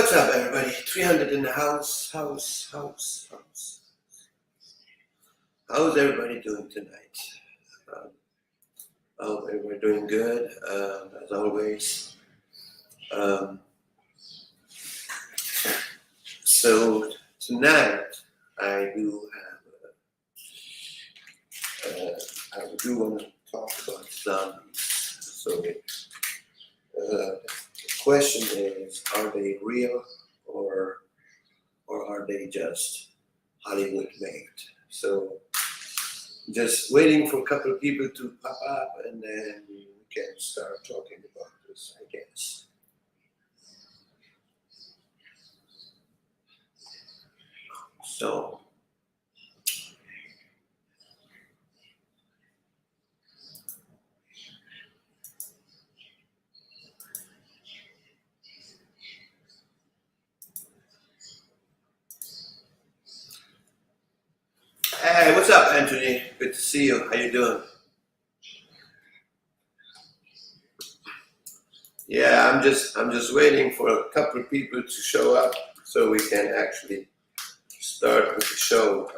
What's up, everybody? 300 in the house. How's everybody doing tonight? Um, I hope everybody doing good, as always. Um, so tonight, I do want to talk about zombies. So the question is, are they real or are they just Hollywood made? So just waiting for a couple of people to pop up and then we can start talking about this, I guess. So hey, what's up, Anthony? Good to see you. How you doing? Yeah, I'm just waiting for a couple of people to show up so we can actually start with the show.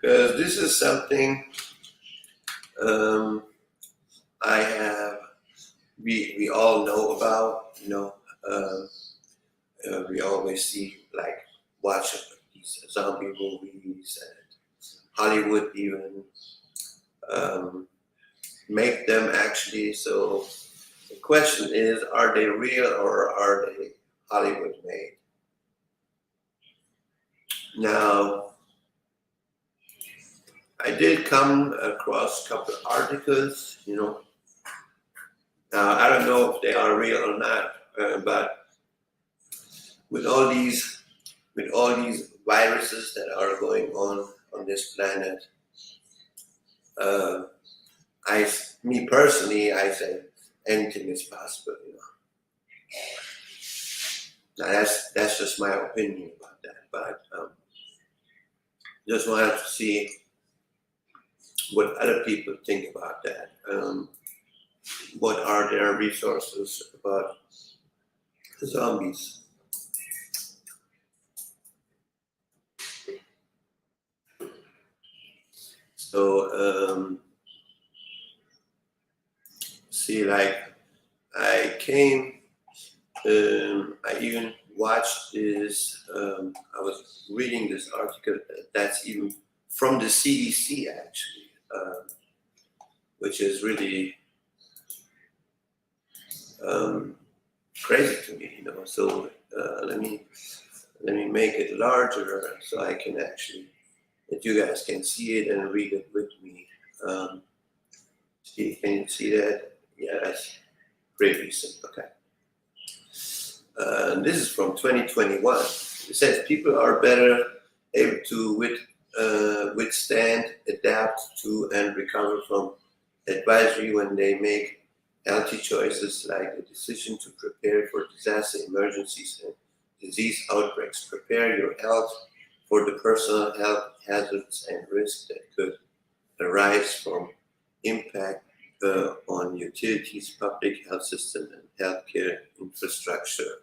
Because this is something we all know about. We always see, like, watch these zombie movies and Hollywood even make them actually. So the question is, are they real or are they Hollywood made? Now, I did come across a couple of articles, I don't know if they are real or not, but with all these viruses that are going on this planet, me personally, I say anything is possible. Now that's just my opinion about that, but just wanted to see what other people think about that. What are their resources about zombies? So see, like, I even watched this. I was reading this article that's even from the CDC actually, which is really crazy to me, So let me make it larger so I can actually, that you guys can see it and read it with me. Can you see that? Yeah, that's pretty recent. Okay. This is from 2021. It says people are better able to withstand, adapt to, and recover from advisory when they make healthy choices like the decision to prepare for disaster emergencies and disease outbreaks. Prepare your health for the personal health hazards and risks that could arise from impact on utilities, public health system, and healthcare infrastructure.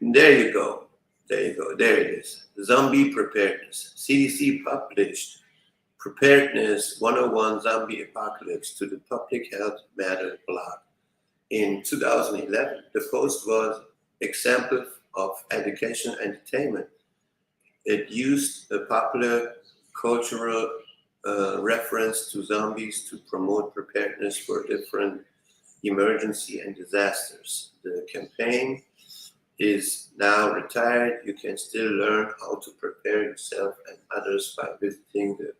There you go. There it is. Zombie preparedness. CDC published Preparedness 101 Zombie Apocalypse to the Public Health Matter blog in 2011. The post was example of education entertainment. It used a popular cultural reference to zombies to promote preparedness for different emergency and disasters. The campaign is now retired. You can still learn how to prepare yourself and others by visiting the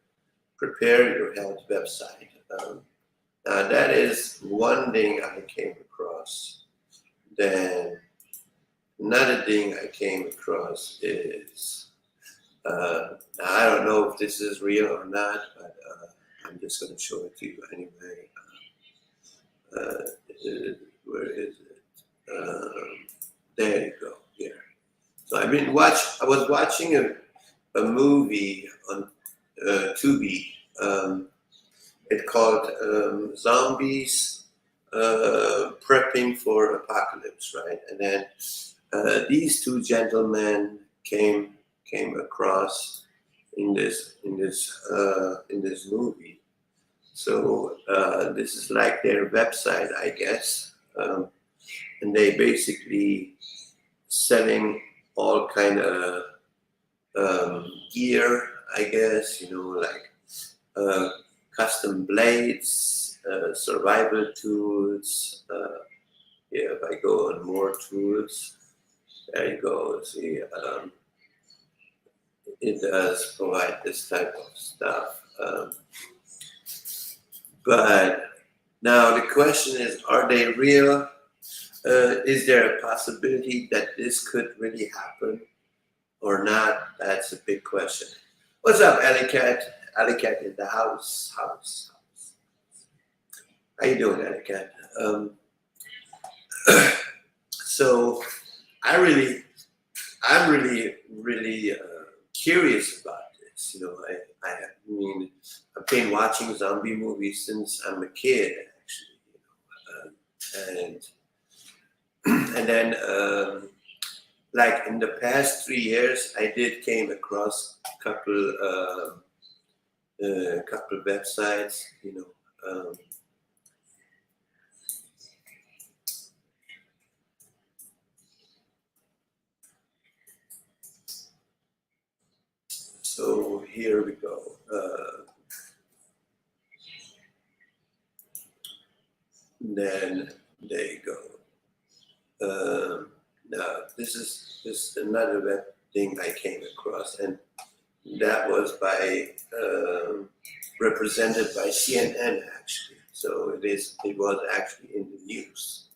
Prepare Your Health website. Now that is one thing I came across. Then another thing I came across is, I don't know if this is real or not, but I'm just going to show it to you anyway. Where is it? There you go. Here. So I was watching a movie on Tubi. It's called Zombies prepping for apocalypse, right? And then these two gentlemen came across in this movie. So this is like their website, I guess, and they basically selling all kind of gear, I guess, like custom blades, survival tools. Yeah, if I go on more tools, there you go. See, it does provide this type of stuff. But now the question is, are they real? Is there a possibility that this could really happen or not? That's a big question. What's up, Alley Cat? Alley Cat in the house. How you doing, Alley Cat? So I'm really curious about this. I mean, I've been watching zombie movies since I'm a kid, actually, and then like in the past 3 years, I did came across a couple websites, So here we go. Then there you go. Now this is another web thing I came across, and that was represented by CNN actually. So it was actually in the news.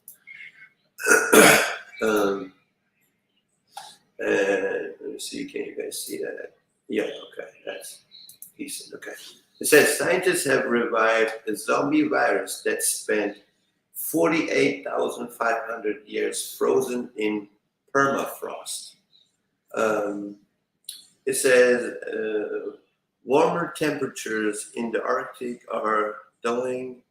And let me see, can you guys see that? Yeah, okay, that's decent. Okay. It says scientists have revived a zombie virus that spent 48,500 years frozen in permafrost. It says warmer temperatures in the Arctic are thawing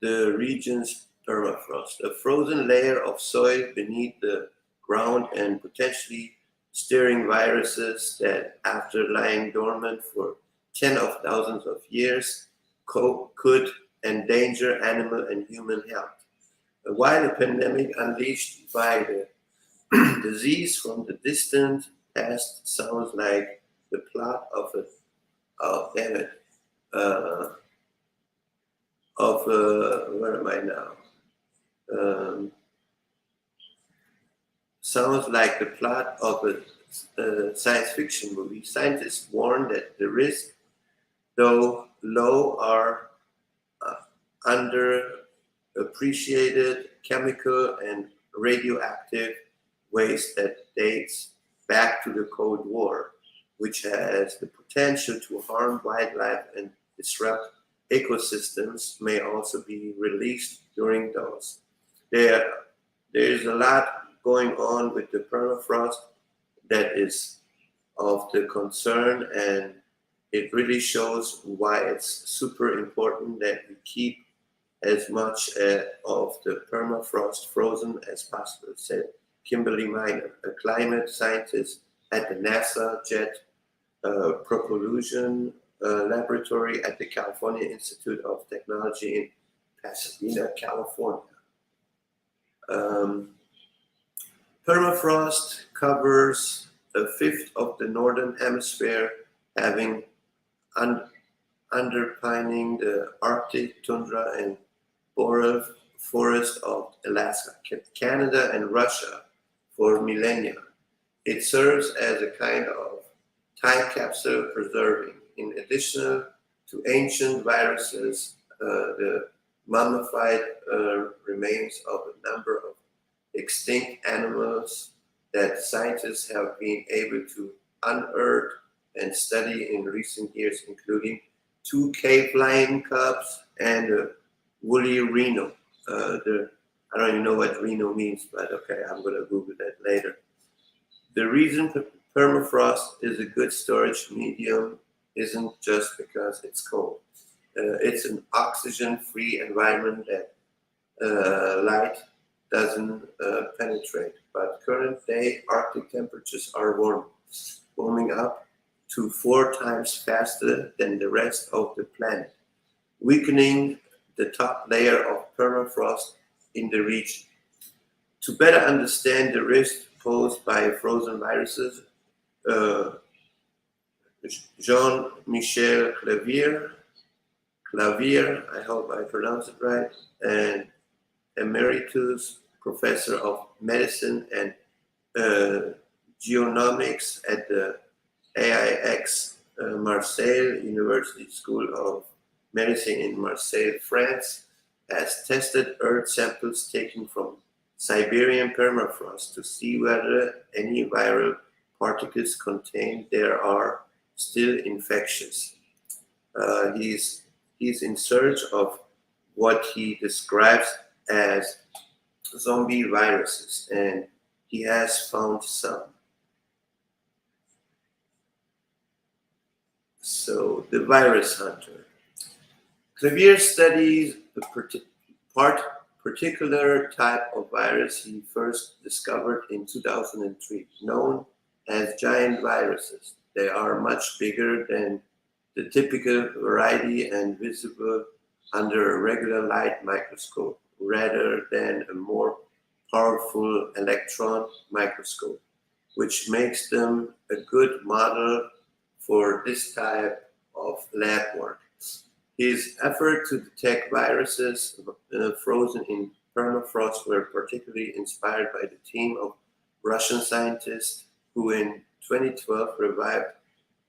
the region's permafrost, a frozen layer of soil beneath the ground and potentially stirring viruses that, after lying dormant for tens of thousands of years, could endanger animal and human health. While a pandemic unleashed by the disease from the distant past sounds like the plot of where am I now? Sounds like the plot of a science fiction movie. Scientists warn that the risk, though low, are underappreciated chemical and radioactive waste that dates back to the Cold War, which has the potential to harm wildlife and disrupt ecosystems, may also be released during those. There's a lot going on with the permafrost that is of the concern, and it really shows why it's super important that we keep as much of the permafrost frozen as possible, said Kimberly Miner, a climate scientist at the NASA Jet Propulsion Laboratory at the California Institute of Technology in Pasadena, California. Permafrost covers a fifth of the northern hemisphere, having underpinning the Arctic tundra and boreal forest of Alaska, Canada, and Russia for millennia. It serves as a kind of time capsule preserving, in addition to ancient viruses, the mummified remains of a number of extinct animals that scientists have been able to unearth and study in recent years, including 2 cave-lion cubs and a woolly rhino. I don't even know what rhino means, but okay, I'm going to Google that later. The reason permafrost is a good storage medium isn't just because it's cold. It's an oxygen-free environment that light doesn't penetrate. But current day Arctic temperatures are warming up to 4 times faster than the rest of the planet, weakening the top layer of permafrost in the region. To better understand the risk posed by frozen viruses, uh, Jean-Michel Clavier, I hope I pronounced it right, and Emeritus Professor of Medicine and Genomics at the AIX Marseille University School of Medicine in Marseille, France, has tested earth samples taken from Siberian permafrost to see whether any viral particles contained there are still infectious. He's in search of what he describes as zombie viruses, and he has found some. So, the virus hunter. Clavier studies a particular type of virus he first discovered in 2003, known as giant viruses. They are much bigger than the typical variety and visible under a regular light microscope rather than a more powerful electron microscope, which makes them a good model for this type of lab work. His effort to detect viruses frozen in permafrost were particularly inspired by the team of Russian scientists who in 2012 revived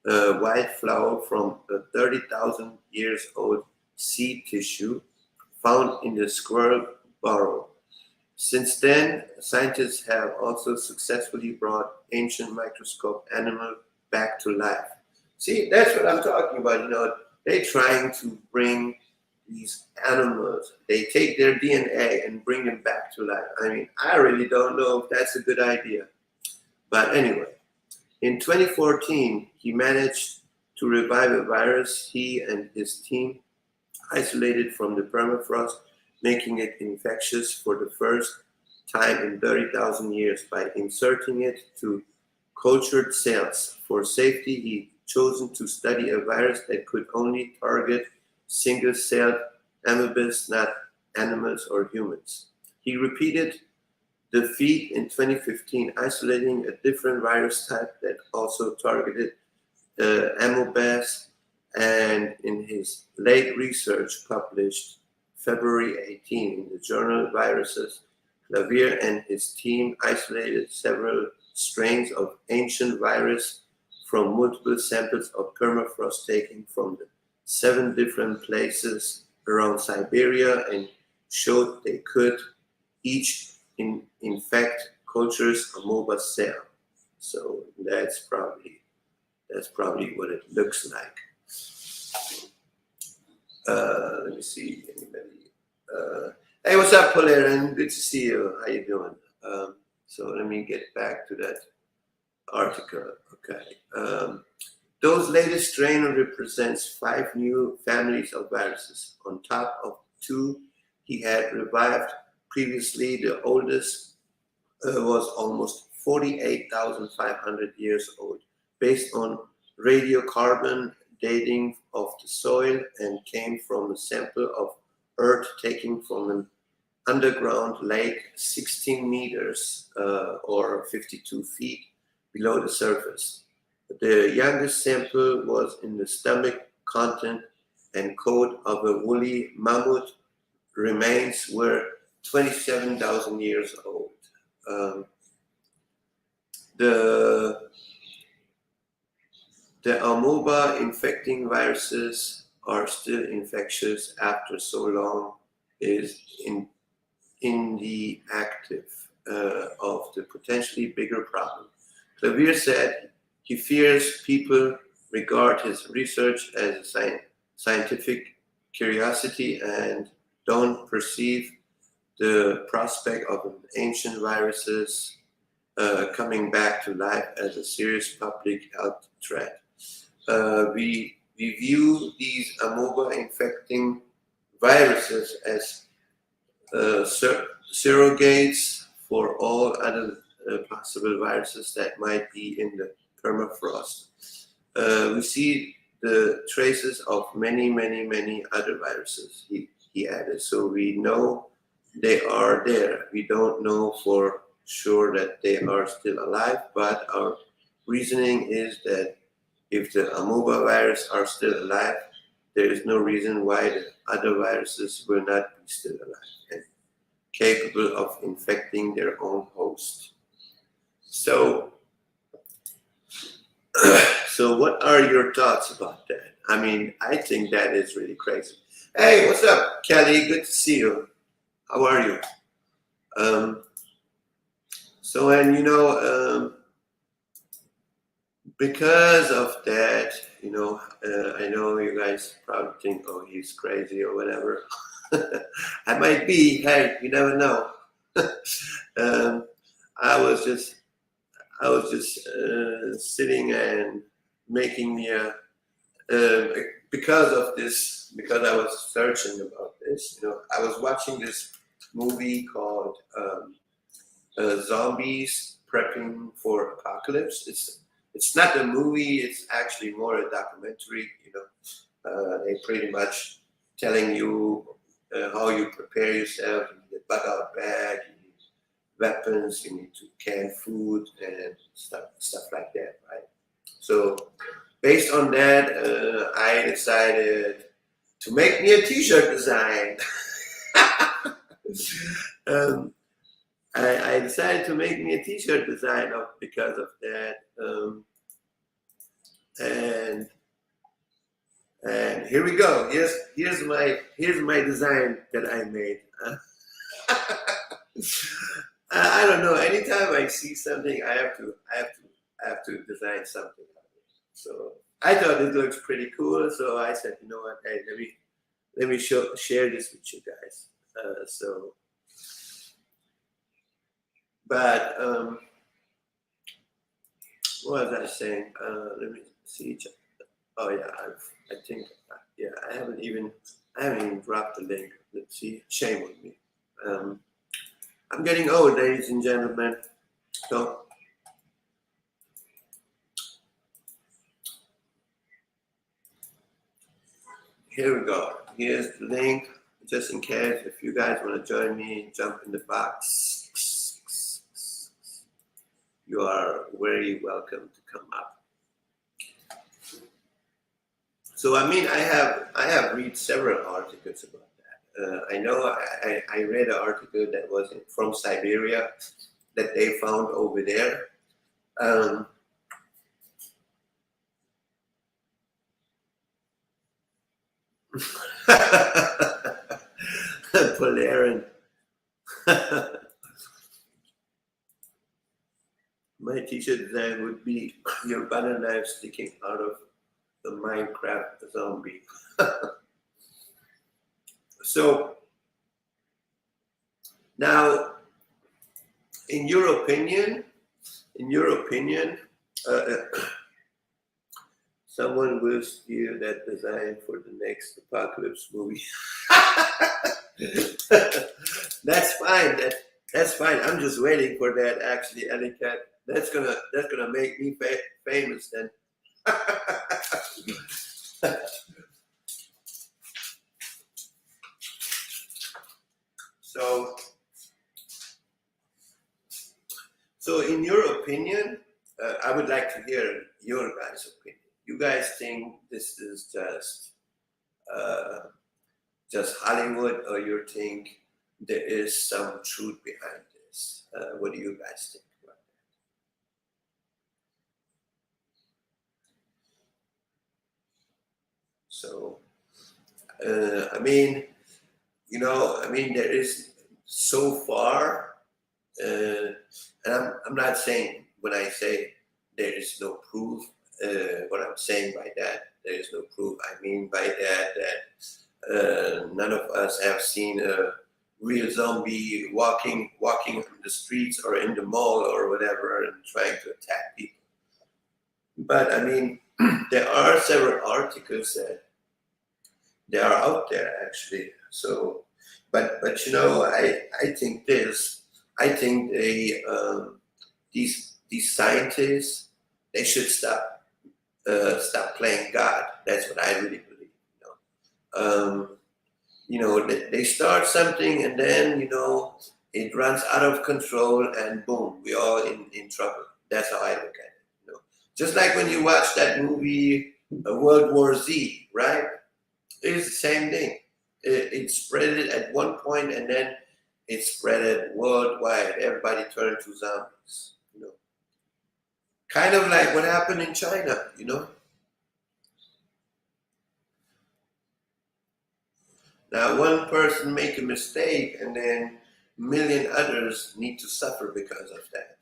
a white flower from a 30,000 years old seed tissue found in the squirrel burrow. Since then, scientists have also successfully brought ancient microscope animals back to life. See, that's what I'm talking about. They're trying to bring these animals, they take their DNA and bring them back to life. I mean, I really don't know if that's a good idea. But anyway, in 2014, he managed to revive a virus he and his team isolated from the permafrost, making it infectious for the first time in 30,000 years by inserting it to cultured cells. For safety, he chosen to study a virus that could only target single-celled amoebas, not animals or humans. He repeated the feat in 2015, isolating a different virus type that also targeted amoebas, and in his late research published February 18 in the journal Viruses, Clavier and his team isolated several strains of ancient virus from multiple samples of permafrost taken from the 7 different places around Siberia and showed they could each infect culture's amoeba cell. So that's probably what it looks like. Let me see anybody. Hey, what's up, Polarin? Good to see you. How you doing? So let me get back to that article. Okay. Those latest strain represents 5 new families of viruses on top of 2 he had revived previously. The oldest was almost 48,500 years old, based on radiocarbon dating of the soil, and came from a sample of earth taken from an underground lake 16 meters or 52 feet below the surface. The youngest sample was in the stomach content and coat of a woolly mammoth. Remains were 27,000 years old. The amoeba infecting viruses are still infectious after so long is in the active of the potentially bigger problem. Clavier said he fears people regard his research as a scientific curiosity and don't perceive the prospect of ancient viruses coming back to life as a serious public health threat. We view these amoeba infecting viruses as surrogates for all other possible viruses that might be in the permafrost. We see the traces of many, many, many other viruses he added. So we know they are there. We don't know for sure that they are still alive, but our reasoning is that if the amoeba virus are still alive, there is no reason why the other viruses will not be still alive and capable of infecting their own host. So, so what are your thoughts about that? I mean, I think that is really crazy. Hey, what's up, Kelly? Good to see you. How are you? And because of that, I know you guys probably think, oh, he's crazy or whatever. I might be. Hey, you never know. I was just sitting and making me because of this, because I was searching about this. I was watching this movie called Zombies Prepping for Apocalypse. It's not a movie. It's actually more a documentary. They pretty much telling you how you prepare yourself. You need a bug-out bag. You need weapons. You need to can food and stuff like that, right? So based on that, I decided to make me a T-shirt design. I decided to make me a T-shirt design because of that, and here we go. Here's my design that I made. I don't know. Anytime I see something, I have to design something. So I thought it looks pretty cool. So I said, you know what? Hey, let me share this with you guys. But what was I saying? Let me see. Oh yeah, I think yeah. I haven't even dropped the link. Let's see. Shame on me. I'm getting old, ladies and gentlemen. So here we go. Here's the link. Just in case, if you guys want to join me, jump in the box. You are very welcome to come up. So I mean, I have read several articles about that. I know I read an article that was from Siberia that they found over there. Polarin. My T-shirt design would be your butter knife sticking out of the Minecraft zombie. So now, in your opinion, someone will steal that design for the next Apocalypse movie. That's fine. That's fine. I'm just waiting for that. Actually, Ellie Cat. That's gonna make me famous then. So in your opinion, I would like to hear your guys' opinion. You guys think this is just Hollywood, or you think there is some truth behind this? What do you guys think about that? So, I mean, there is so far, and I'm not saying when I say there is no proof. What I'm saying by that, there is no proof. I mean by that none of us have seen a real zombie walking on the streets or in the mall or whatever and trying to attack people. But I mean, there are several articles that they are out there actually. So But you know, I think this. I think these scientists, they should stop playing God. That's what I really believe. You know, they start something and then it runs out of control and boom, we're all in trouble. That's how I look at it. Just like when you watch that movie World War Z, right? It's the same thing. It spread it at one point and then it spread it worldwide. Everybody turned to zombies. Kind of like what happened in China. Now one person make a mistake and then a million others need to suffer because of that.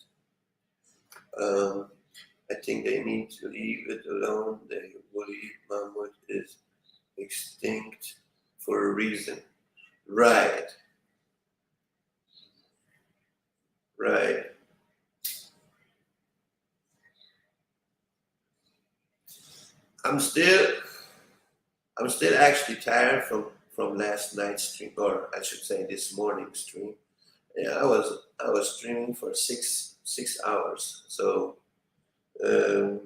I think they need to leave it alone. The woolly mammoth is extinct for a reason. Right, right. I'm still I'm still actually tired from last night's stream, or I should say this morning's stream. Yeah, I was streaming for six hours. So um,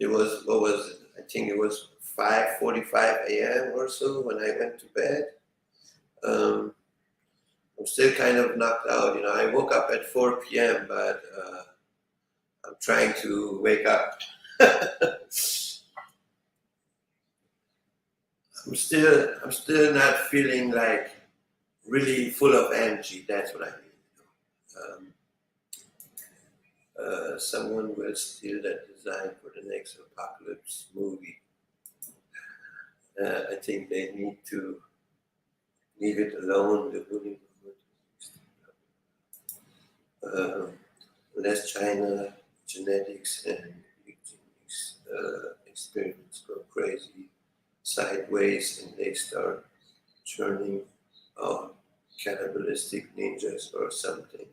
it was what was it? I think it was 5:45 a.m. or so when I went to bed. Um, I'm still kind of knocked out. I woke up at 4 p.m., but I'm trying to wake up. I'm still not feeling like really full of energy. That's what I mean. Someone will steal that design for the next apocalypse movie. I think they need to leave it alone. The bullying, less China genetics and eugenics experiments go crazy sideways, and they start churning out cannibalistic ninjas or something.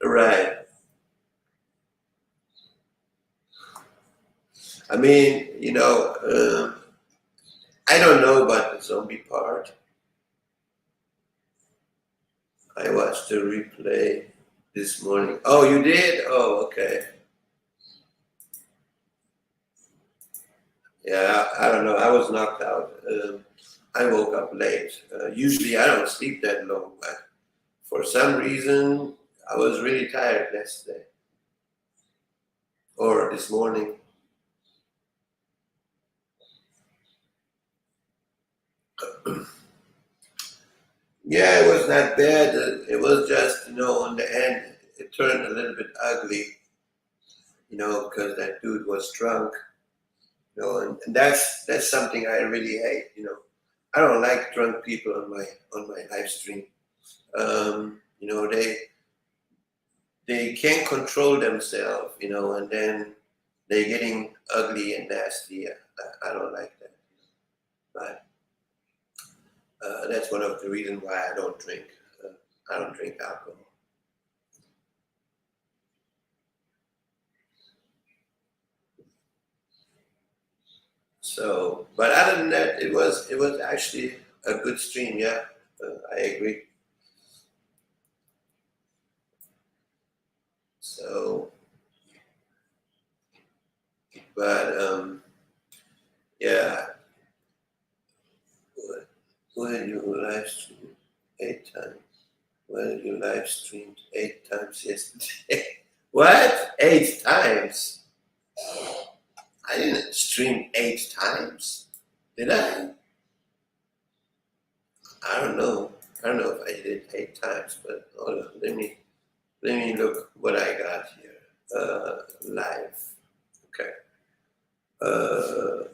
Right. I mean, I don't know about the zombie part. I watched the replay this morning. Oh, you did? Oh, okay. Yeah, I don't know. I was knocked out. I woke up late. Usually I don't sleep that long, but for some reason I was really tired yesterday or this morning. Yeah, it was not bad. It was just, on the end, it turned a little bit ugly, because that dude was drunk, and that's something I really hate. I don't like drunk people on my live stream. They can't control themselves, and then they're getting ugly and nasty. I don't like that. But that's one of the reasons why I don't drink. I don't drink alcohol. So, but other than that, it was actually a good stream. Yeah, I agree. So, but yeah, well, you live stream 8 times. Well, you live streamed 8 times yesterday. What? 8 times? I didn't stream 8 times. Did I? I don't know. I don't know if I did 8 times, but hold on. Let me look what I got here. Live. Okay. Uh,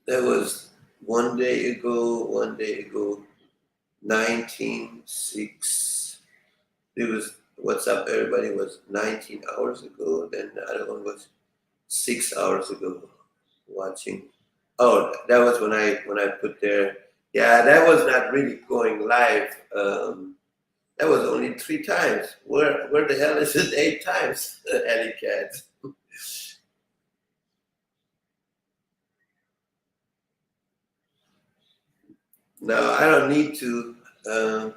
that was one day ago, 19:06. It was What's Up Everybody was 19 hours ago. Then the other one was 6 hours ago. Watching. Oh, that was when I put there. Yeah, that was not really going live. That was only 3 times. Where the hell is it 8 times, Alley Cat? No, I don't need to. Um,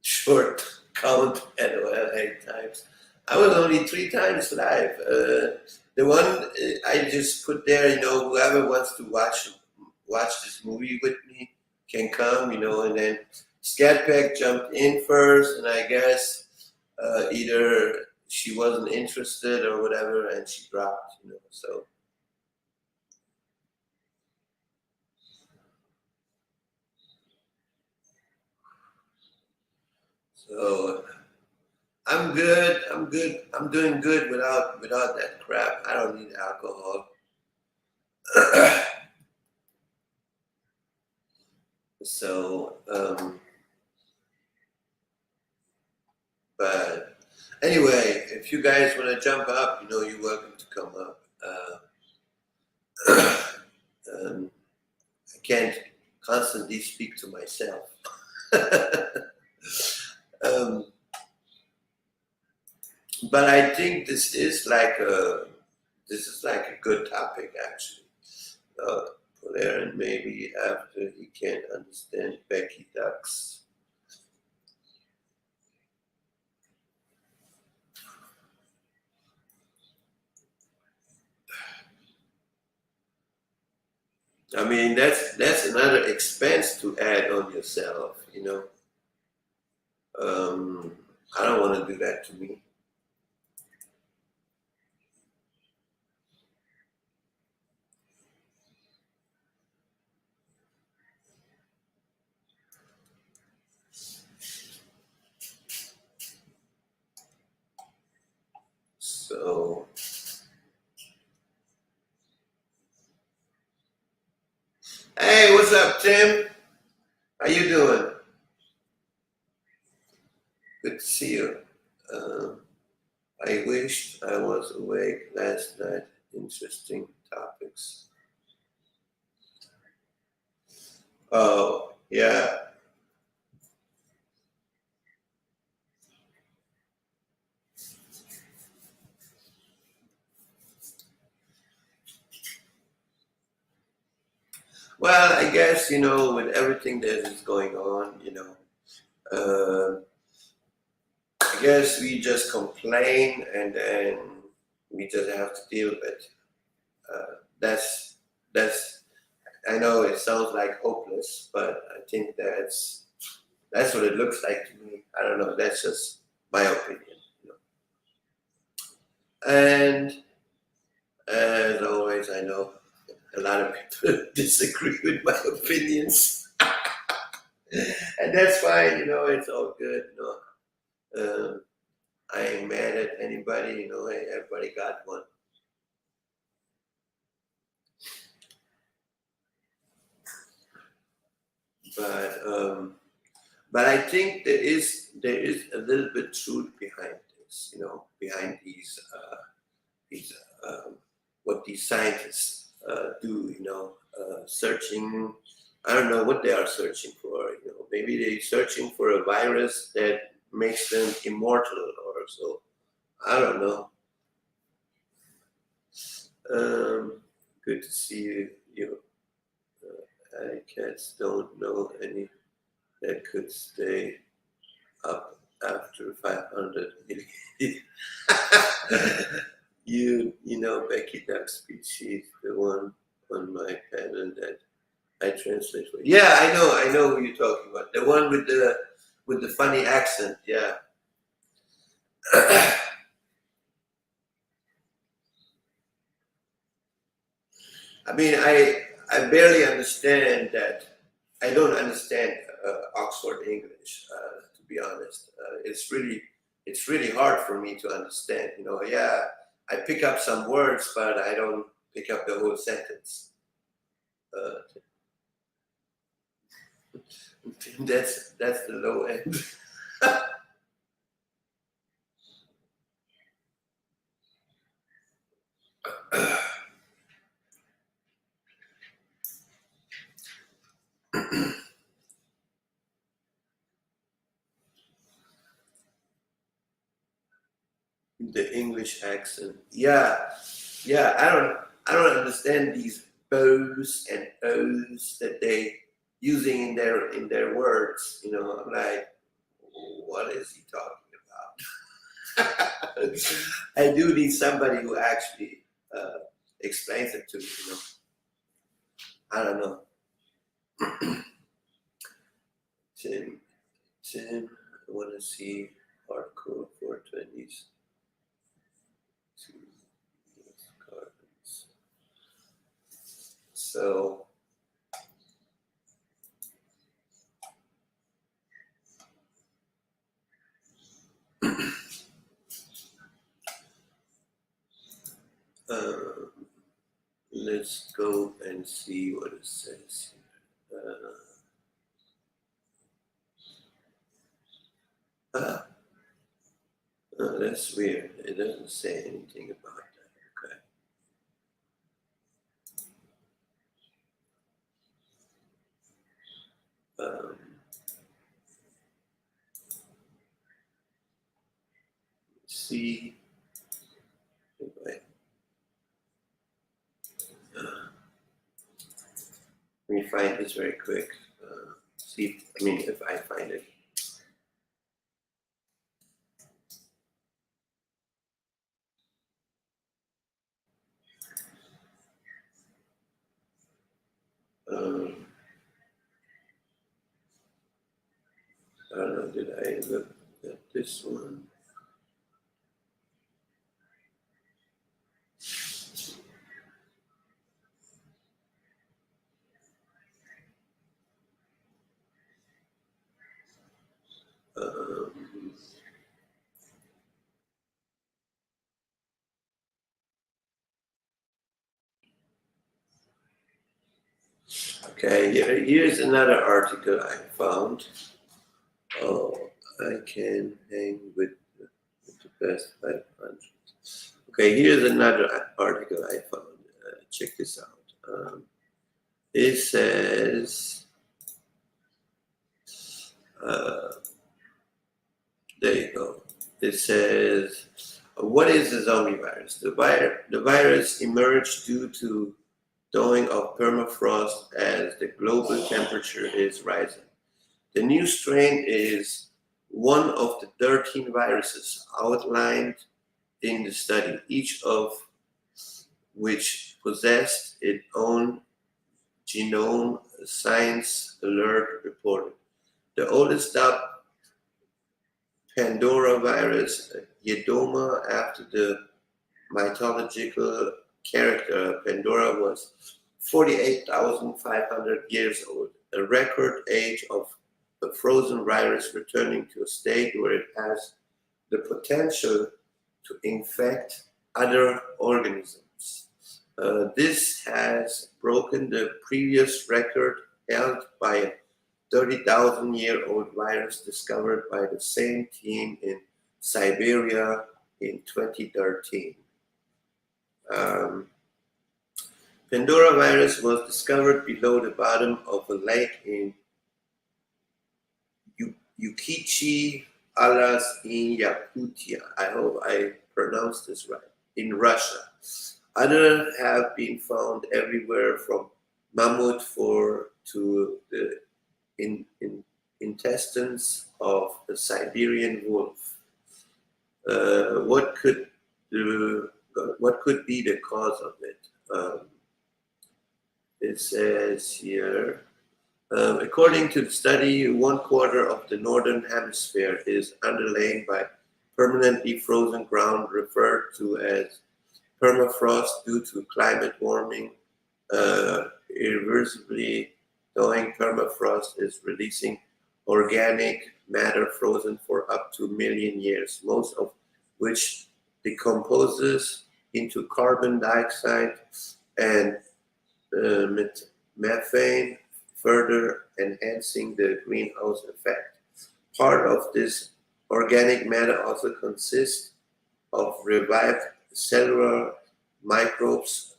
Short count at well 8 times. I was only 3 times live. The one I just put there, whoever wants to watch this movie with me can come, and then Scatpack jumped in first, and I guess either she wasn't interested or whatever, and she dropped, So so I'm good. I'm good. I'm doing good without that crap. I don't need alcohol. So, but anyway, if you guys want to jump up, you're welcome to come up. I can't constantly speak to myself. um, but I think this is like a good topic actually. Aaron, maybe after he can't understand Becky Ducks. I mean, that's another expense to add on yourself. Um, I don't want to do that to me. So, hey, what's up, Tim? How you doing? Good to see you. Um, I wished I was awake last night. Interesting topics. Oh, yeah. Well, I guess, with everything that is going on, I guess we just complain and then we just have to deal with it. That's I know it sounds like hopeless, but I think that's what it looks like to me. I don't know. That's just my opinion. And as always, I know a lot of people disagree with my opinions, and that's fine. It's all good. I ain't mad at anybody. Hey, everybody got one. But I think there is a little bit truth behind this. Behind these what these scientists do. Searching. I don't know what they are searching for. Maybe they're searching for a virus that makes them immortal or so. I don't know. Good to see you. I cats don't know any that could stay up after 500. Becky Duck speech. She's the one on my panel that I translate for. Yeah, I know who you're talking about. The one with the funny accent. Yeah. I mean, I barely understand that. I don't understand Oxford English, to be honest. It's really hard for me to understand. Yeah, I pick up some words, but I don't pick up the whole sentence. Uh, that's the low end. The English accent. Yeah, yeah. I don't understand bows and o's that they using in their words. You know, I'm like, what is he talking about? I do need somebody who actually explains it to me. You know, I don't know. Tim, I want to see article 420s. So let's go and see what it says here. That's weird. It doesn't say anything about that. Okay. See. Anyway. Let me find this very quick. See, I mean, if I find it. I don't know, did I look at this one? Okay, here's another article I found. Oh, I can hang with the best 500. Okay, here's another article I found. Check this out. It says, there you go. It says, what is the zombie virus? The virus emerged due to thawing of permafrost as the global temperature is rising. The new strain is one of the 13 viruses outlined in the study, each of which possessed its own genome, Science Alert reported. The oldest stop Pandora virus, Yedoma, after the mythological character Pandora, was 48,500 years old, a record age of a frozen virus returning to a state where it has the potential to infect other organisms. This has broken the previous record held by a 30,000-year-old virus discovered by the same team in Siberia in 2013. Pandora virus was discovered below the bottom of a lake in Yukichi Alas in Yakutia. I hope I pronounced this right. In Russia. Others have been found everywhere from mammoth to the intestines of the Siberian wolf. What could be the cause of it? It says here, according to the study, 1/4 of the northern hemisphere is underlain by permanently frozen ground referred to as permafrost due to climate warming. Irreversibly thawing permafrost is releasing organic matter frozen for up to a million years, most of which decomposes into carbon dioxide and methane, further enhancing the greenhouse effect. Part of this organic matter also consists of revived cellular microbes,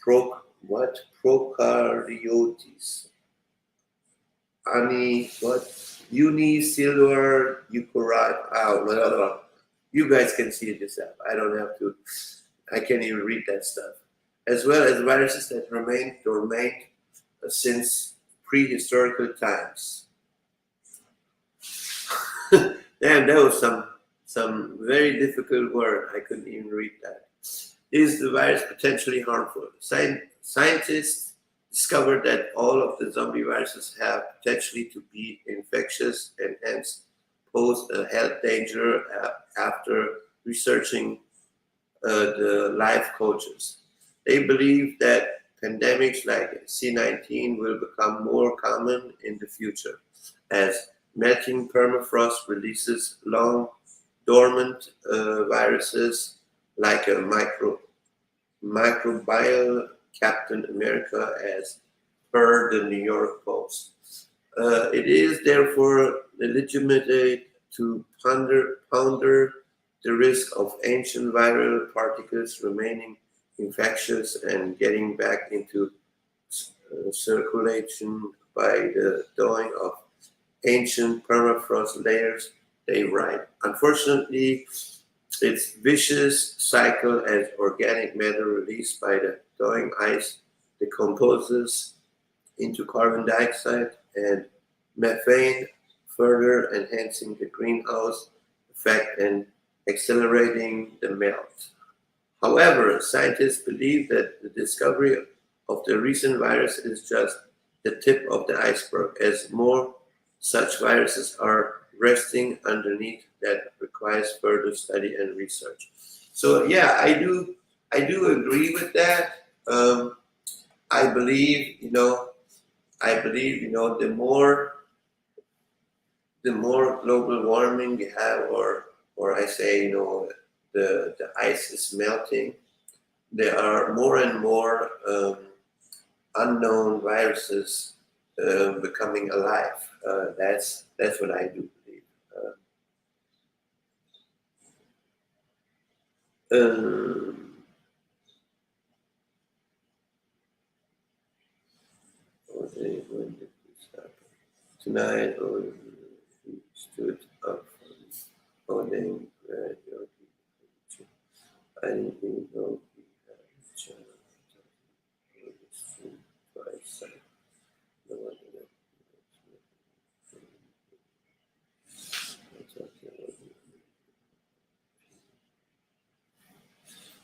prokaryotes, unicellular eukaryote. Oh, you guys can see it yourself. I don't have to. I can't even read that stuff. as well as viruses that remain dormant since prehistorical times. Damn, that was some very difficult word. I couldn't even read that. Is the virus potentially harmful? Scientists discovered that all of the zombie viruses have potentially to be infectious and hence pose a health danger after researching the life coaches. They believe that pandemics like C-19 will become more common in the future as melting permafrost releases long dormant viruses like a microbial Captain America, as per the New York Post. It is therefore legitimate to ponder the risk of ancient viral particles remaining infectious and getting back into circulation by the thawing of ancient permafrost layers, they write. Unfortunately, its vicious cycle as organic matter released by the thawing ice decomposes into carbon dioxide and methane, further enhancing the greenhouse effect and accelerating the melt. However, scientists believe that the discovery of the recent virus is just the tip of the iceberg, as more such viruses are resting underneath that requires further study and research. So yeah, I do agree with that. I believe, the more global warming we have, or I say, the ice is melting, there are more and more unknown viruses becoming alive. That's what I do believe. Um, when did this happen? Tonight, we stood up from holding radio. I didn't even know we had a channel. Twice. No wonder that.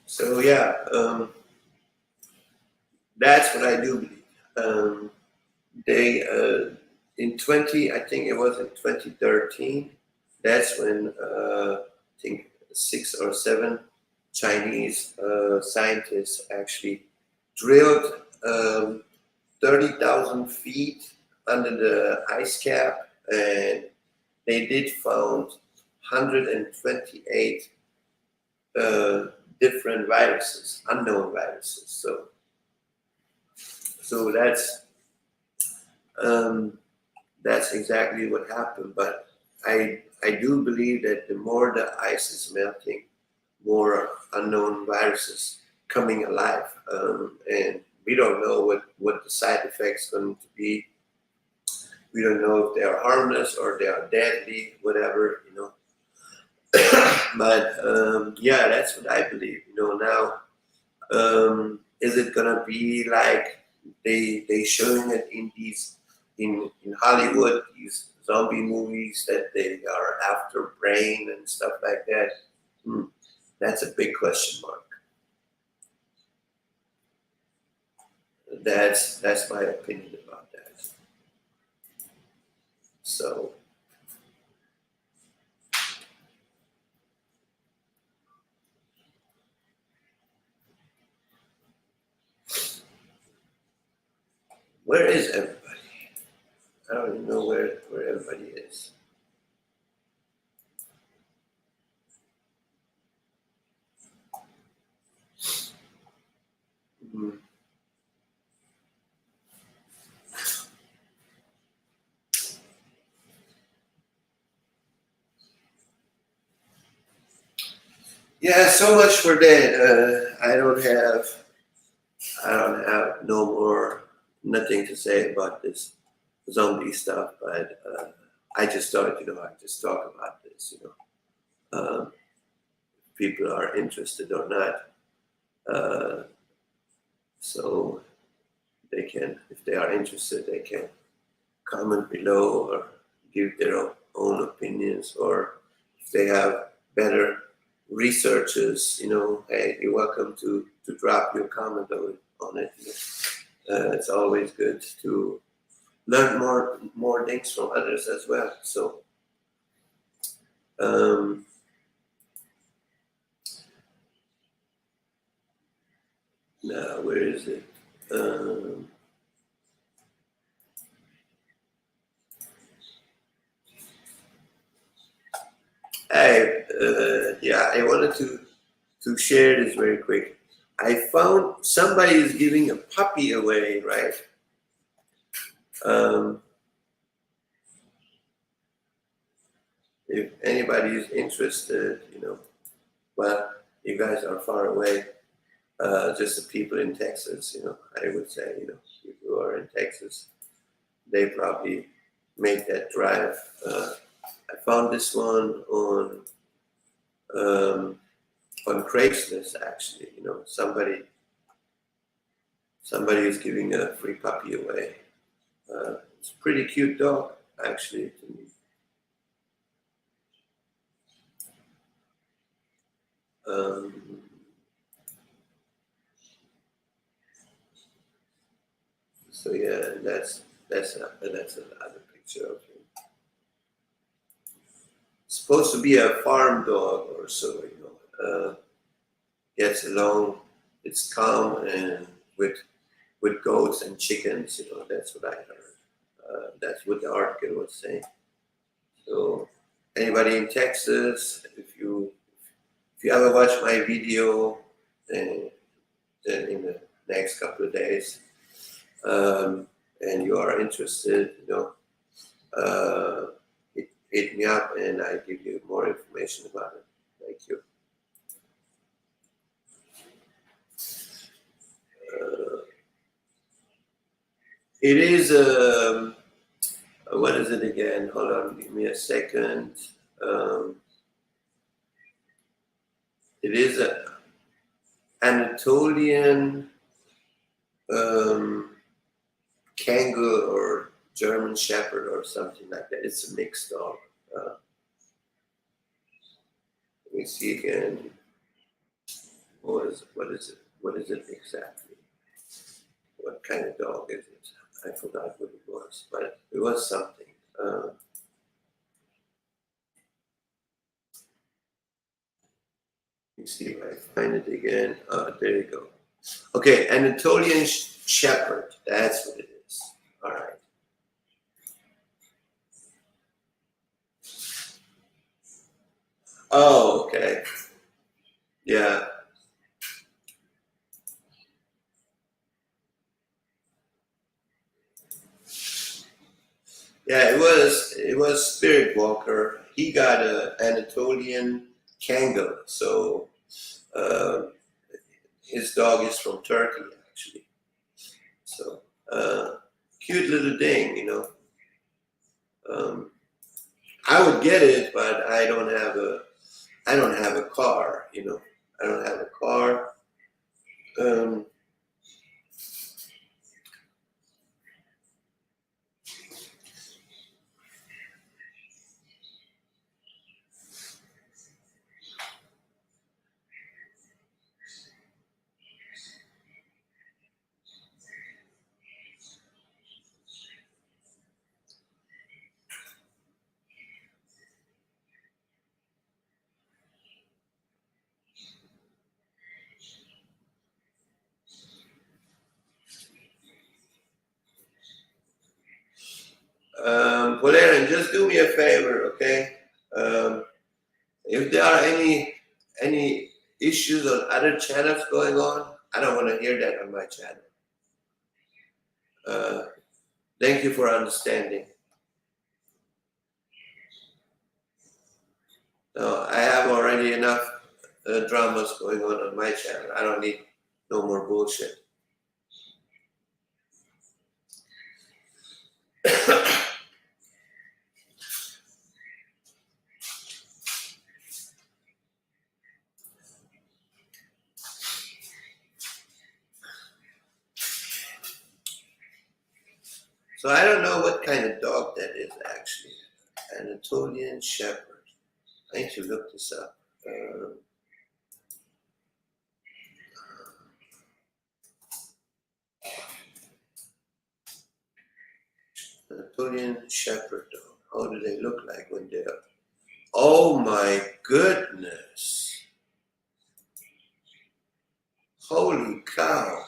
So yeah, that's what I do believe. They in 20, I think it was in 2013. That's when I think 6 or 7 Chinese scientists actually drilled 30,000 feet under the ice cap, and they did found 128 different viruses, unknown viruses. So that's exactly what happened. But I do believe that the more the ice is melting, more unknown viruses coming alive, and we don't know what the side effects going to be. We don't know if they are harmless or they are deadly, whatever. But yeah, that's what I believe. Now, is it gonna be like they showing it in Hollywood, these zombie movies that they are after brain and stuff like that? That's a big question mark. That's my opinion about that. So where is everybody? I don't even know where everybody is. Mm. Yeah, so much for that. I don't have no more, nothing to say about this zombie stuff. But I just thought, I just talk about this. People are interested or not. Uh, can, if they are interested, they can comment below or give their own opinions, or if they have better researches, hey, you're welcome to drop your comment on it. It's always good to learn more things from others as well. So now where is it? I wanted to share this very quick. I found somebody is giving a puppy away, right? If anybody is interested, well, you guys are far away. Just the people in Texas, I would say, people who are in Texas, they probably make that drive. I found this one on Craigslist, actually. Somebody is giving a free puppy away. It's a pretty cute dog, actually, to me. So yeah, that's another picture of him. Supposed to be a farm dog or so, gets along. It's calm and with goats and chickens, that's what I heard. That's what the article was saying. So anybody in Texas, if you ever watch my video, then in the next couple of days, and you are interested, hit me up and I give you more information about it. Thank you. It is what is it again? Hold on, give me a second. It is a Anatolian Kangal or German Shepherd or something like that. It's a mixed dog. Let me see again. What is it? What is it exactly? What kind of dog is it? I forgot what it was, but it was something. Let me see if I find it again. There you go. Okay, Anatolian Shepherd. That's what it is. All right. Oh, okay. Yeah. Yeah, it was Spirit Walker. He got an Anatolian Kangal, so his dog is from Turkey actually. So cute little thing, I would get it, but I don't have a car, I don't have a car. Valerian, just do me a favor, okay? If there are any issues on other channels going on, I don't want to hear that on my channel. Thank you for understanding. No, I have already enough dramas going on my channel. I don't need no more bullshit. So I don't know what kind of dog that is actually. Anatolian Shepherd. I need to look this up. Anatolian Shepherd dog. How do they look like when they're... Oh my goodness. Holy cow.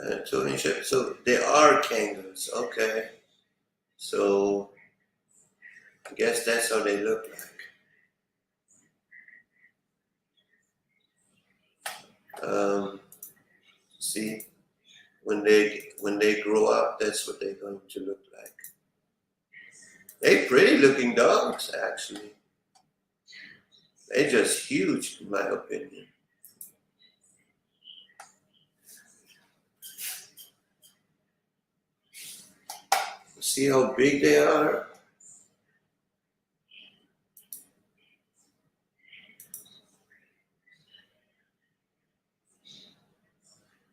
Anatolian Shepherd. So they are kangaroos. Okay. So I guess that's how they look like. See, when they grow up, that's what they're going to look like. They're pretty looking dogs, actually. They're just huge, in my opinion. See how big they are?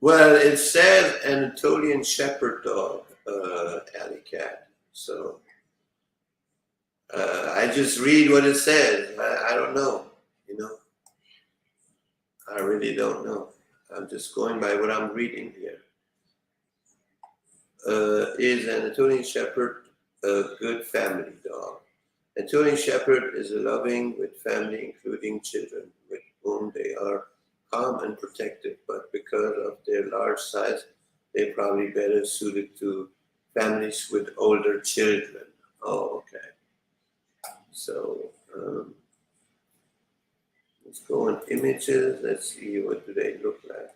Well, it says Anatolian Shepherd dog, alley cat. So I just read what it says. I don't know, you know. I really don't know. I'm just going by what I'm reading here. Is Anatolian Shepherd a good family dog? Anatolian Shepherd is loving with family, including children, with whom they are calm and protective, but because of their large size, they're probably better suited to families with older children. Oh, okay. So let's go on images. Let's see, what do they look like?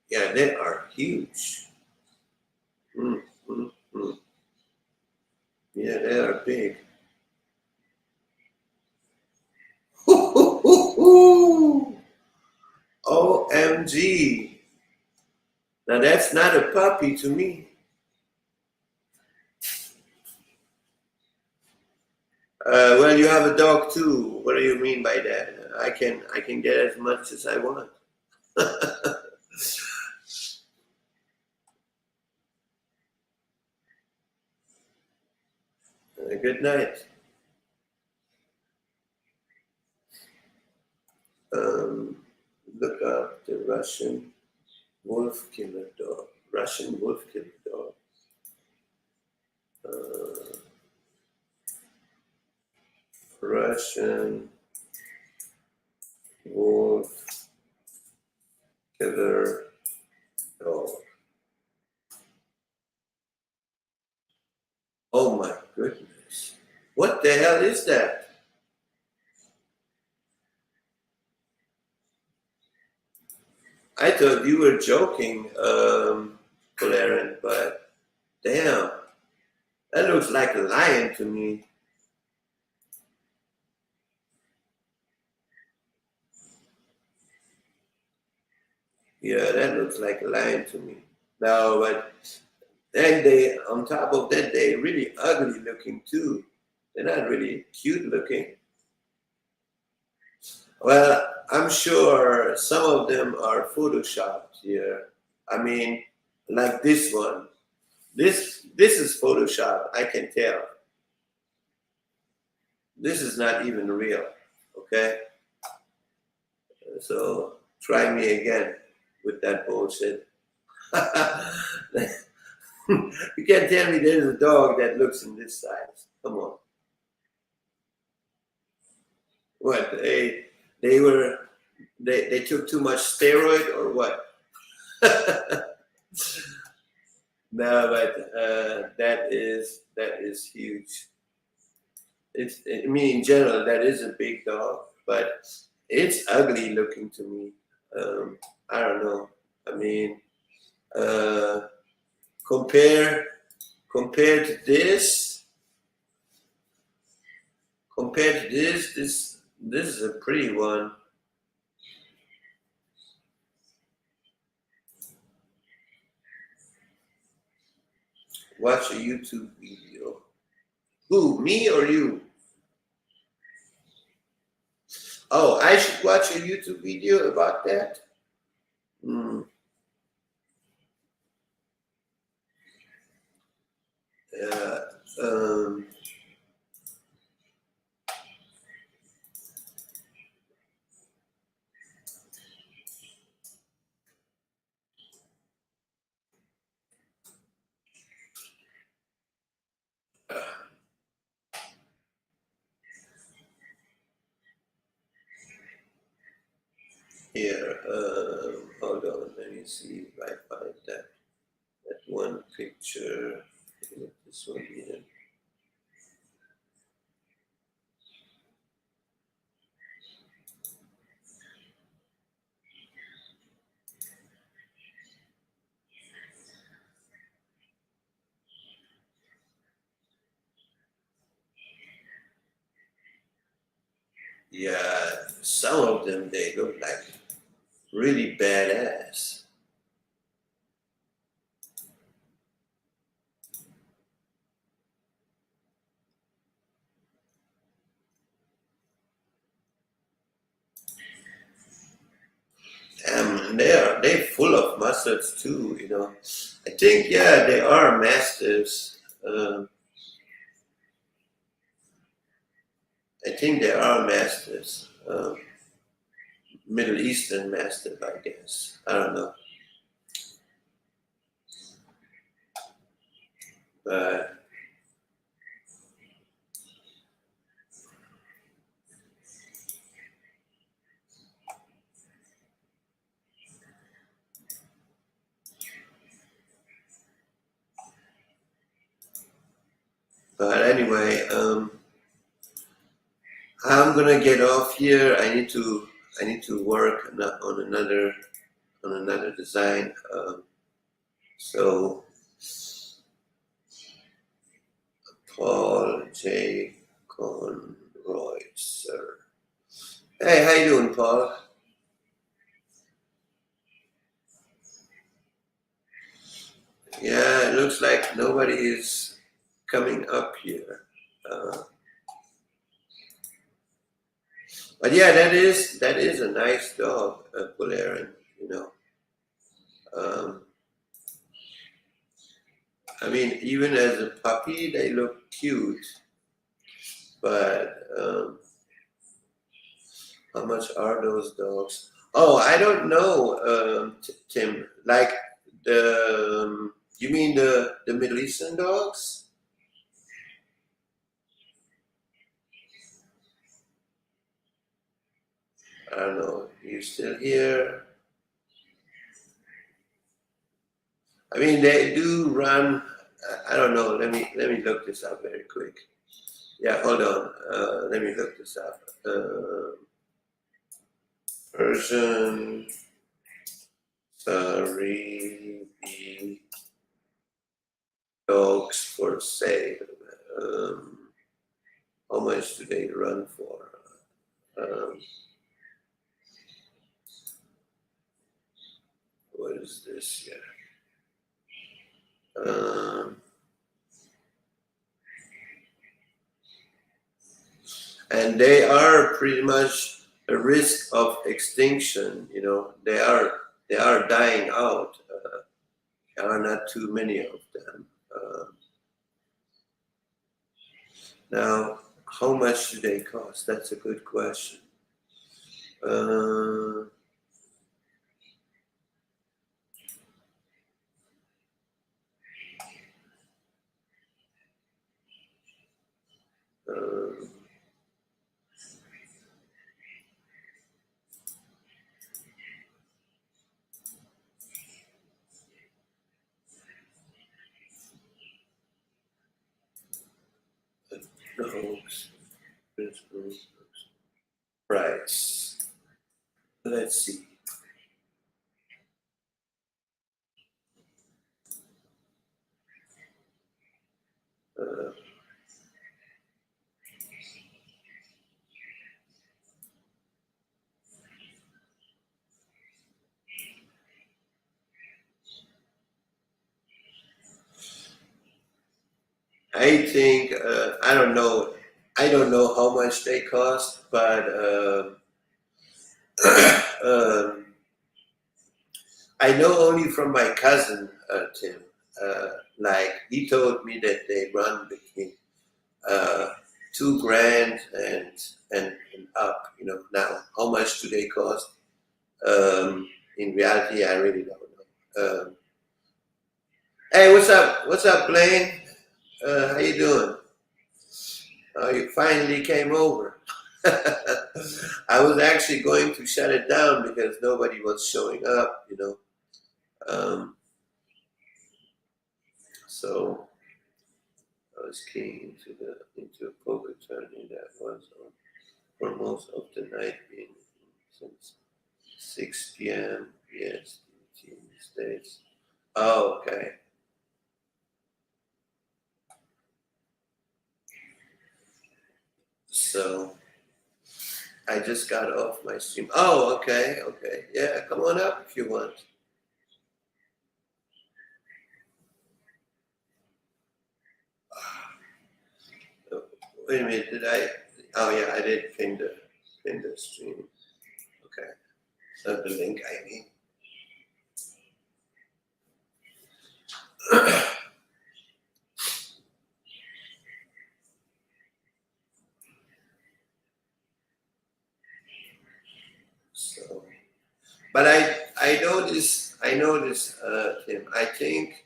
Yeah, they are huge. Yeah, they are big. OMG. Now that's not a puppy to me. Well, you have a dog too. What do you mean by that? I can get as much as I want. Good night. Look up the Russian wolf killer dog. Russian wolf killer dog. Russian wolf killer dog. Oh my goodness. What the hell is that? I thought you were joking, Valerian, but damn, that looks like a lion to me. Yeah, that looks like a lion to me. No, but then they, on top of that, they're really ugly looking too. They're not really cute looking. Well, I'm sure some of them are photoshopped here. I mean, like this one. This is photoshopped, I can tell. This is not even real, okay? So try me again with that bullshit. You can't tell me there's a dog that looks in this size. Come on. What, they took too much steroid or what? No, but that is huge. I mean, in general, that is a big dog, but it's ugly looking to me. I don't know. I mean, uh, compare compared to this, this is a pretty one. Watch a YouTube video. Who, me or you? Oh, I should watch a YouTube video about that. Hmm. Yeah. Um, Here. Hold on. Let me see if I find that one picture. This one here. Yeah, some of them they look like really badass. They're full of muscles too. I think yeah they are mastiffs. Um, I think they are mastiffs. Middle Eastern mastiff, I guess. I don't know, but anyway, I'm gonna get off here. I need to work on another design. So Paul J. Conroy, sir. Hey, how you doing, Paul? Yeah, it looks like nobody is coming up here. Uh, but yeah, that is a nice dog, Polaran. You know, um, I mean, even as a puppy, they look cute. But how much are those dogs? Oh, I don't know, Tim. Like you mean the Middle Eastern dogs? I don't know. You still here? I mean, they do run. I don't know. Let me look this up very quick. Yeah, hold on. Let me look this up. Persian Saribi dogs for sale. Um, how much do they run for? Um, what is this here? Um, and they are pretty much a risk of extinction. They are dying out. There are not too many of them. Now, how much do they cost? That's a good question. Uh, uh, dogs, price. Let's see. Uh, I think I don't know. I don't know how much they cost, but um, I know only from my cousin Tim. Like he told me that they run between uh, 2 grand and up. You know, now how much do they cost? In reality, I really don't know. Hey, what's up? What's up, Blaine? How you doing? Oh, you finally came over. I was actually going to shut it down because nobody was showing up. You know, so I was keying into a poker tourney that was on for most of the night, being since 6 p.m. PST in the States. Oh, okay. So I just got off my stream. Oh, okay, okay. Yeah, come on up if you want. Oh, wait a minute, did I? Oh yeah, I did pin the stream. Okay, so the link I mean. So, but I noticed, Tim. I think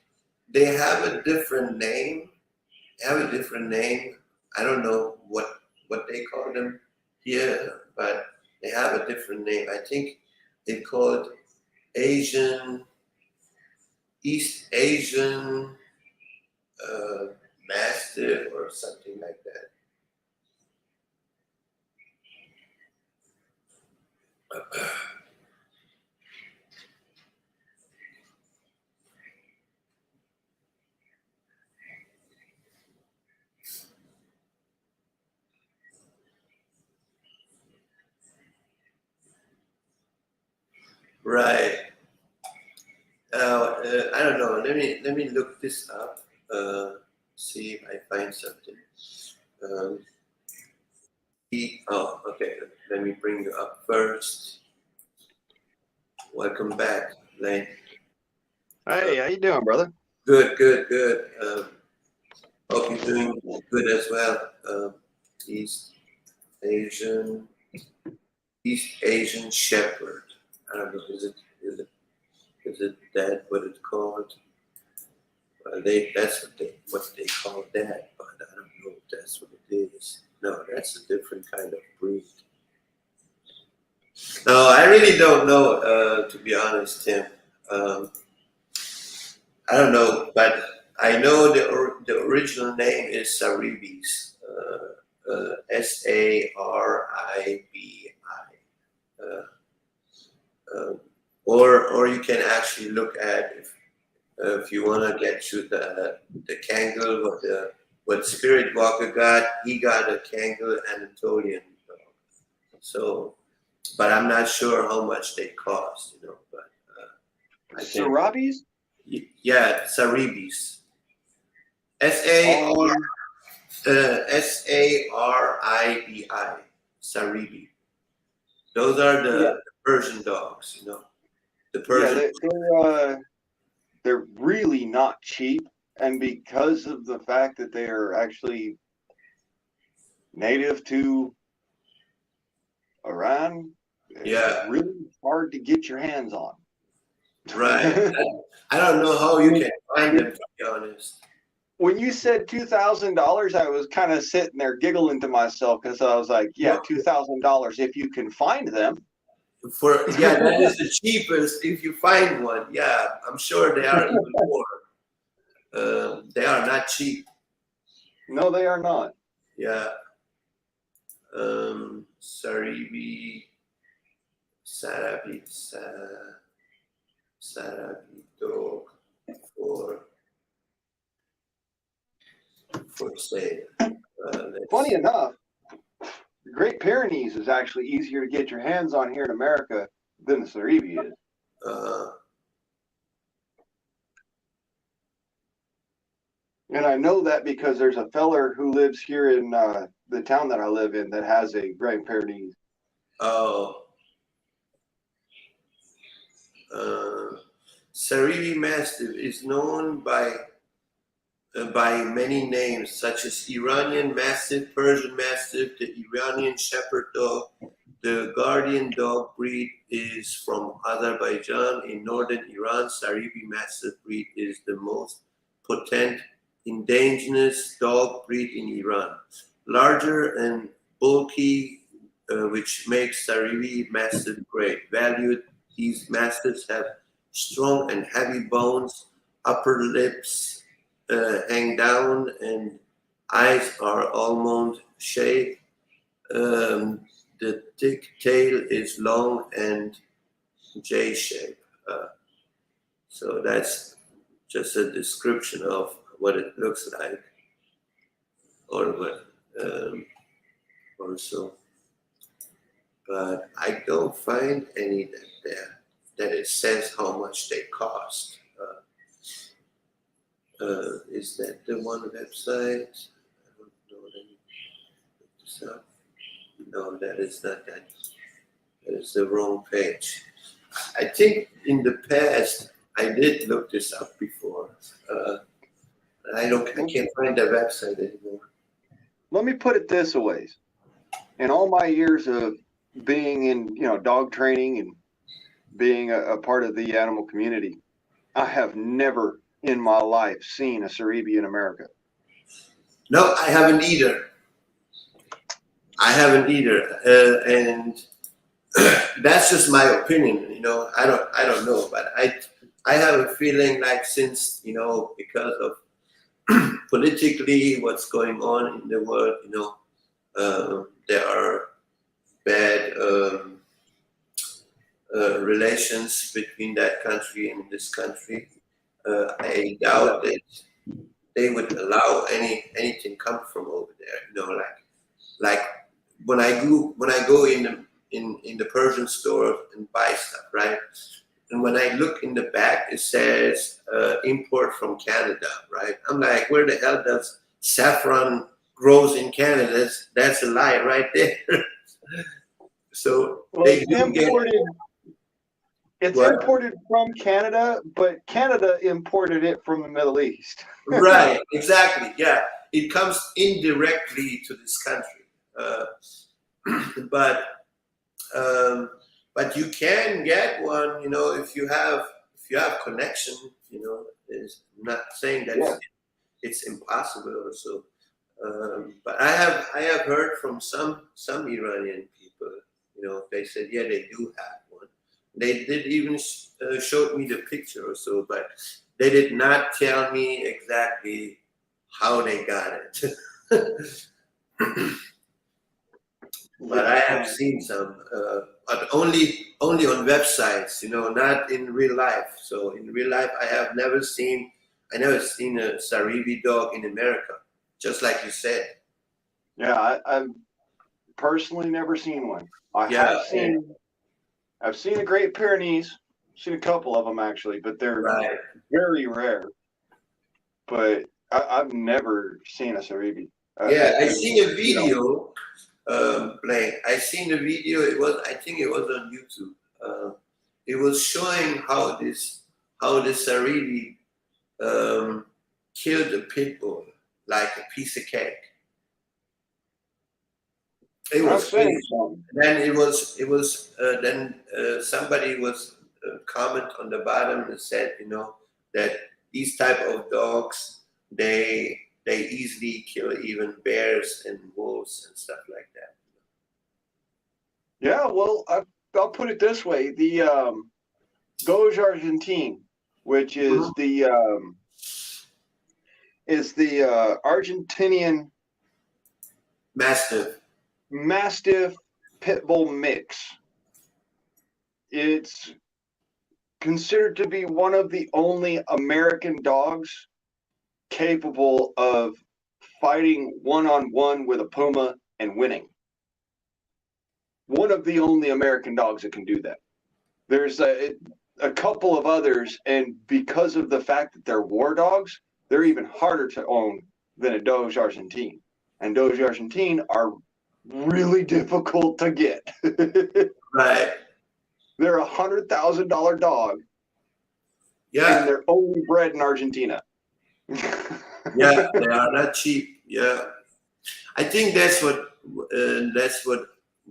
they have a different name. They have a different name. I don't know what they call them here, but they have a different name. I think they called Asian East Asian uh, Mastiff or something like that. Right. I don't know. Let me look this up. See if I find something. Um, oh, okay. Let me bring you up first. Welcome back, Lane. Hey, how you doing, brother? Good, good, good. Hope you're doing good as well. East Asian, East Asian Shepherd. I don't know. Is it that what it's called? That's what they call that, but I don't know if that's what it is. No, that's a different kind of breed. No, I really don't know. To be honest, Tim. Um, I don't know, but I know the original name is Saribis. Saribi. Or you can actually look at if you want to get to the Kangal what Spirit Walker got. He got a Kangal Anatolian dog. So, but I'm not sure how much they cost. You know, but I can. Sarabis? Yeah, Saribis. Um, Saribi. Saribi. Those are yeah, the Persian dogs. You know, the yeah, Persian. they're really not cheap, and because of the fact that they are actually native to Iran, they're Yeah, really hard to get your hands on. right. I don't know how you can find them, to be honest. When you said $2,000, I was kind of sitting there giggling to myself because I was like, "Yeah, Well, $2,000 if you can find them." yeah, that is the cheapest if you find one. Yeah, I'm sure they are even more. They are not cheap. No, they are not. Yeah. Saribi, Sarabi dog for sale. Funny Let's. enough, the Great Pyrenees is actually easier to get your hands on here in America than the Saribi is. Uh, And I know that because there's a feller who lives here in the town that I live in that has a Great Pyrenees. oh, Sarivi Mastiff is known by many names, such as Iranian Mastiff, Persian Mastiff, the Iranian Shepherd Dog. The guardian dog breed is from Azerbaijan. In northern Iran, Sarivi Mastiff breed is the most potent indigenous dog breed in Iran. Larger and bulky, which makes Sarivi Mastiff great. Valued, these Mastiffs have strong and heavy bones, upper lips hang down, and eyes are almond shaped. The thick tail is long and J-shaped. So that's just a description of what it looks like, or what, or so. But I don't find any that it says how much they cost. Is that the one website? I don't know. Let me look this up. No, that is not that. That is the wrong page. I think in the past I did look this up before. I can't find the website anymore. Let me put it this way. In all my years of being in, dog training and being a part of the animal community, I have never in my life seen a Sarivi in America. No, I haven't either. And that's just my opinion. I don't know, but I have a feeling like, since because of politically what's going on in the world, there are bad relations between that country and this country. I doubt that they would allow anything come from over there. Like when I go in the Persian store and buy stuff, right? And when I look in the back, it says import from Canada, right? I'm like, where the hell does saffron grows in Canada? That's a lie right there. So they do It's imported from Canada, but Canada imported it from the Middle East. Right, exactly. Yeah, it comes indirectly to this country, but you can get one. If you have connection. It's not saying that it's impossible or so. But I have heard from some Iranian people. They said, yeah, they do have one. They did even showed me the picture or so, but they did not tell me exactly how they got it. But I have seen some, but only on websites, not in real life. So in real life, I never seen a Sarivi dog in America, just like you said. Yeah, I've personally never seen one. I've seen the Great Pyrenees, seen a couple of them actually, but they're very rare. But I've never seen a Sarivi. I seen a video, Blaine. I seen the video. I think it was on YouTube. It was showing how the Sarivi killed a pit bull like a piece of cake. It was crazy. Then then somebody was comment on the bottom and said, that these type of dogs, they easily kill even bears and wolves and stuff like that. Yeah, well, I'll put it this way: the Doge Argentine, which is the Argentinian Mastiff Pit Bull mix. It's considered to be one of the only American dogs capable of fighting one-on-one with a puma and winning. One of the only American dogs that can do that. There's a couple of others, and because of the fact that they're war dogs, they're even harder to own than a Doge Argentine. And Doge Argentine are really difficult to get. Right. They're $100,000 dog, and Yeah, they're only bred in Argentina. yeah, they are not cheap. Yeah, I think that's what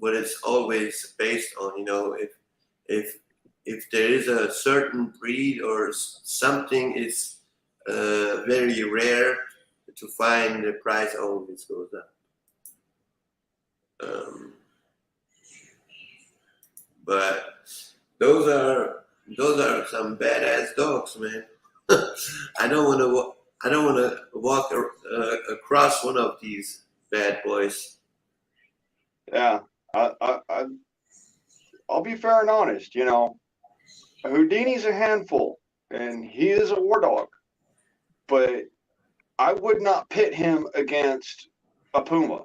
it's always based on. You know, if if there is a certain breed or something is very rare to find, the price always goes up. Um, but those are those are some badass dogs, man. I don't want to. I don't want to walk across one of these bad boys. Yeah, I'll be fair and honest. You know, Houdini's a handful, and he is a war dog, but I would not pit him against a puma.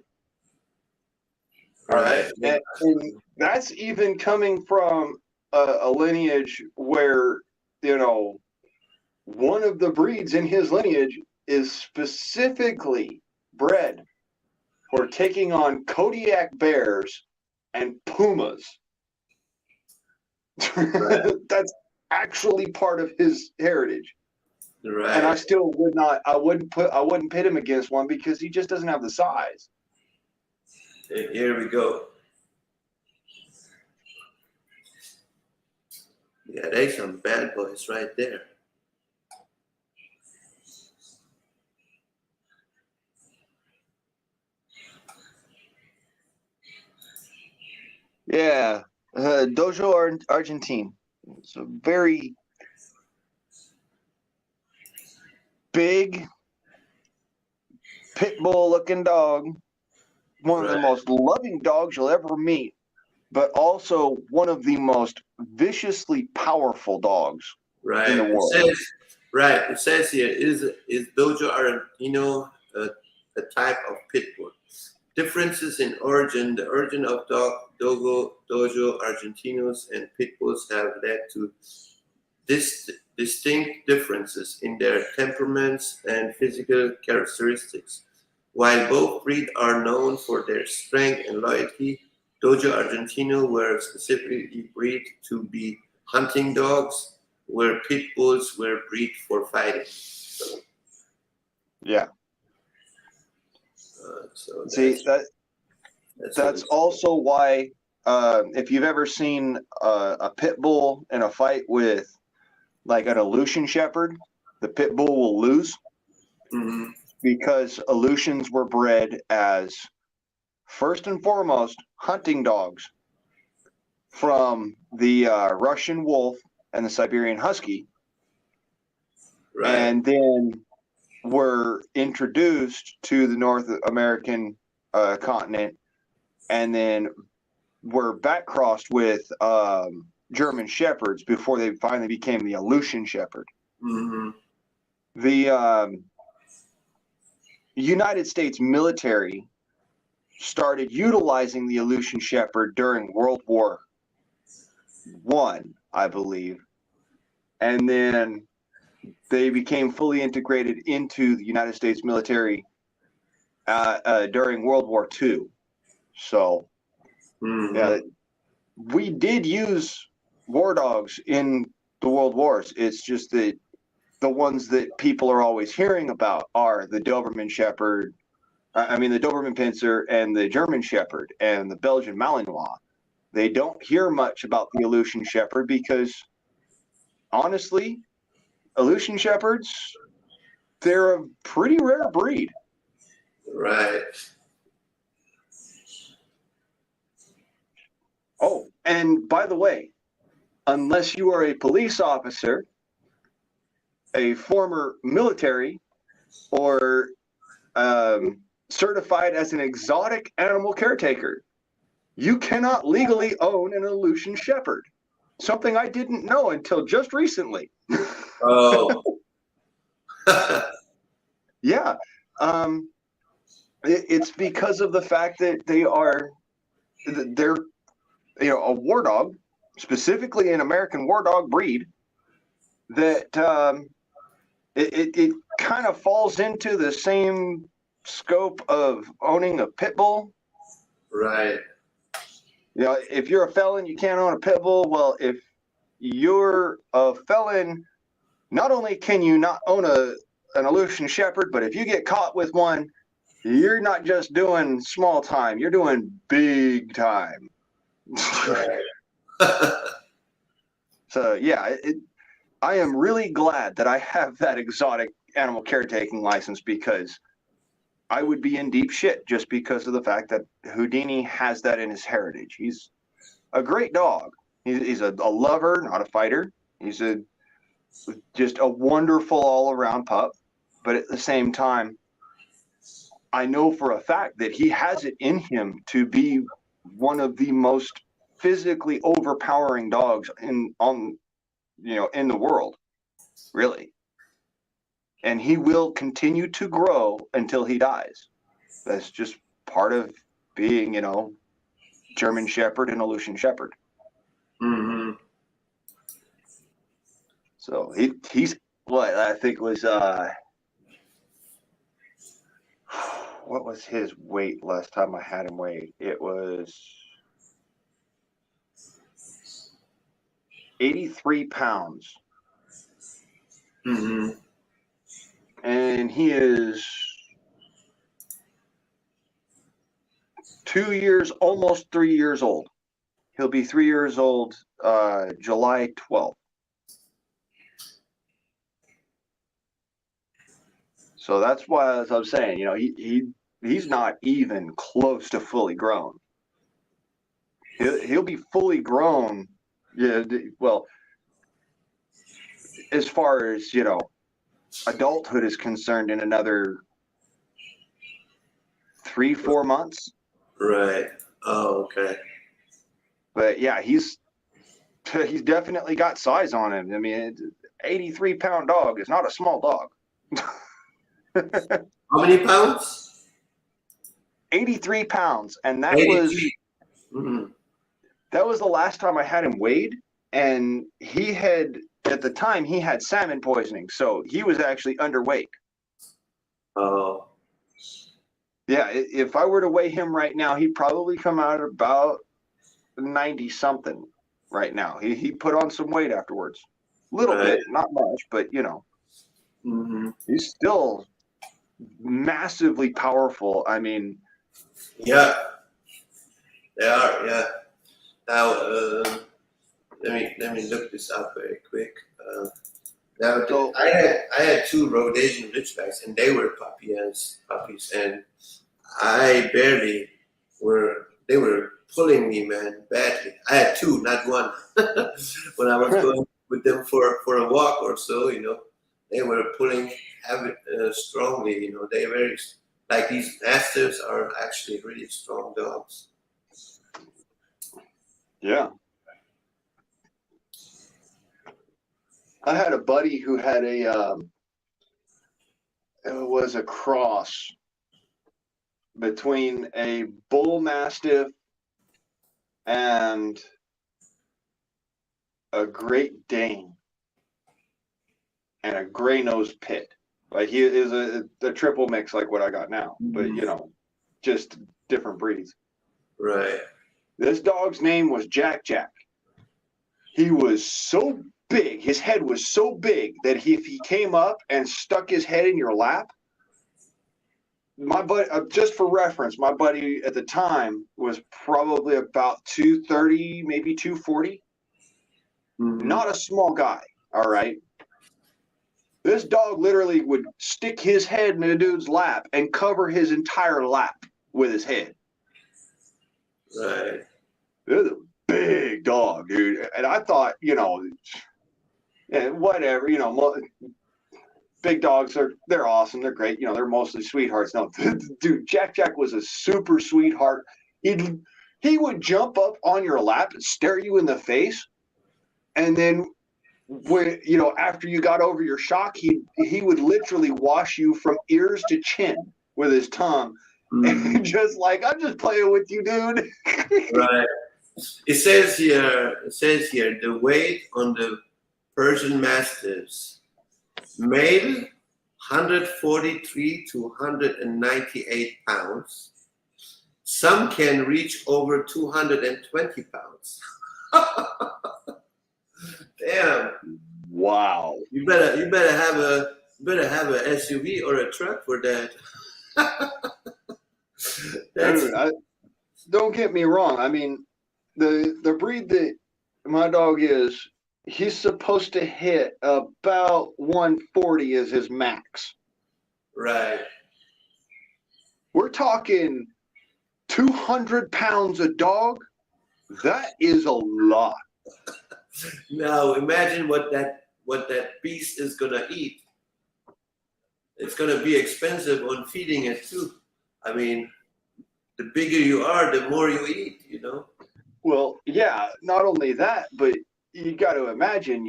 All right, Right. and that's even coming from a lineage where, you know, one of the breeds in his lineage is specifically bred for taking on Kodiak bears and pumas. Right. That's actually part of his heritage. And I Right. still would not, I wouldn't pit him against one because he just doesn't have the size. Here we go. Yeah, they some bad boys right there. Yeah, Dojo Argentine. It's a very big pit bull looking dog. One of the Right. most loving dogs you'll ever meet, but also one of the most viciously powerful dogs in Right. the It world. says right. It says here is Dojo Argentino a type of pit bull? Differences in origin. The origin of Dojo Argentinos and pit bulls have led to distinct differences in their temperaments and physical characteristics. While both breeds are known for their strength and loyalty, Dojo Argentino were specifically bred to be hunting dogs, where pit bulls were bred for fighting. Yeah. So See, that's also why if you've ever seen a pit bull in a fight with like an Aleutian Shepherd, the pit bull will lose Mhm. because Aleutians were bred as first and foremost hunting dogs from the Russian wolf and the Siberian husky, Right. and then were introduced to the North American continent, and then were back crossed with German Shepherds before they finally became the Aleutian Shepherd. Mhm. The United States military started utilizing the Aleutian Shepherd during World War One, I believe, and then they became fully integrated into the United States military during World War II. So, Mhm. we did use war dogs in the World Wars. It's just that the ones that people are always hearing about are the Doberman Shepherd, the Doberman Pinscher and the German Shepherd and the Belgian Malinois. They don't hear much about the Aleutian Shepherd because, honestly, Aleutian Shepherds, they're a pretty rare breed. Right. Oh, and by the way, unless you are a police officer, a former military, or certified as an exotic animal caretaker, you cannot legally own an Aleutian Shepherd. Something I didn't know until just recently. Oh. Yeah. It's because of the fact that they're a war dog, specifically an American war dog breed, that it kind of falls into the same scope of owning a pit bull. Right. You know, if you're a felon, you can't own a pit bull. Well, if you're a felon, not only can you not own an Aleutian Shepherd, but if you get caught with one, you're not just doing small time, you're doing big time. So yeah, I am really glad that I have that exotic animal caretaking license, because I would be in deep shit just because of the fact that Houdini has that in his heritage. He's a great dog. He's a lover, not a fighter. He's just a wonderful all around pup. But at the same time, I know for a fact that he has it in him to be one of the most physically overpowering dogs in the world, really. And he will continue to grow until he dies. That's just part of being, German Shepherd and Aleutian Shepherd. Mm-hmm. So he's what I think was what was his weight last time I had him weighed? It was 83 pounds. Mm-hmm. And he is 2 years, almost 3 years old. He'll be 3 years old July 12th. So that's why, as I'm saying, he's not even close to fully grown. He'll be fully grown. Yeah, well, as far as adulthood is concerned, in another 3-4 months. Right. Oh, okay. But yeah, he's definitely got size on him. I mean, 83-pound dog is not a small dog. How many pounds? 83 pounds, and that 83. Mm-hmm. that was the last time I had him weighed, and he had, at the time, he had salmon poisoning, so he was actually underweight. Oh. Yeah, if I were to weigh him right now, he'd probably come out about 90 something right now. He put on some weight afterwards. A little bit, not much, but Mm-hmm. he's still massively powerful. I mean, Yeah, they are. Yeah. Now, let me look this up very quick. Now, So- I had 2 Rhodesian Ridgebacks, and they were puppies, and I barely were. They were pulling me, man, badly. I had 2, not 1. When I was going with them for a walk or so, they were pulling strongly. They very, like, these Mastiffs are actually really strong dogs. yeah. I had a buddy who had it was a cross between a bull mastiff and a Great Dane and a gray-nosed pit. Like, he is a triple mix like what I got now, but just different breeds. Right. This dog's name was Jack Jack. He was so big, his head was so big that if he came up and stuck his head in your lap, my buddy, just for reference, my buddy at the time was probably about 230, maybe 240. Mm-hmm. Not a small guy, all right? This dog literally would stick his head in a dude's lap and cover his entire lap with his head. Right. They're the big dog, dude. And I thought, whatever, big dogs they're awesome. They're great. They're mostly sweethearts. No, dude, Jack Jack was a super sweetheart. He would jump up on your lap and stare you in the face. And then when, after you got over your shock, he would literally wash you from ears to chin with his tongue. Mm-hmm. And just like, I'm just playing with you, dude. Right. It says here, the weight on the Persian Mastiffs, male 143 to 198 pounds, Some can reach over 220 pounds. Damn. Wow. You better have a SUV or a truck for that. That's Dude, don't get me wrong. I mean, the breed that my dog is, he's supposed to hit about 140 as his max. right. We're talking 200 pounds a dog. That is a lot. Now imagine what that beast is gonna eat. It's gonna be expensive on feeding it too. I mean, the bigger you are, the more you eat, you know? Well, yeah, not only that, but you got to imagine,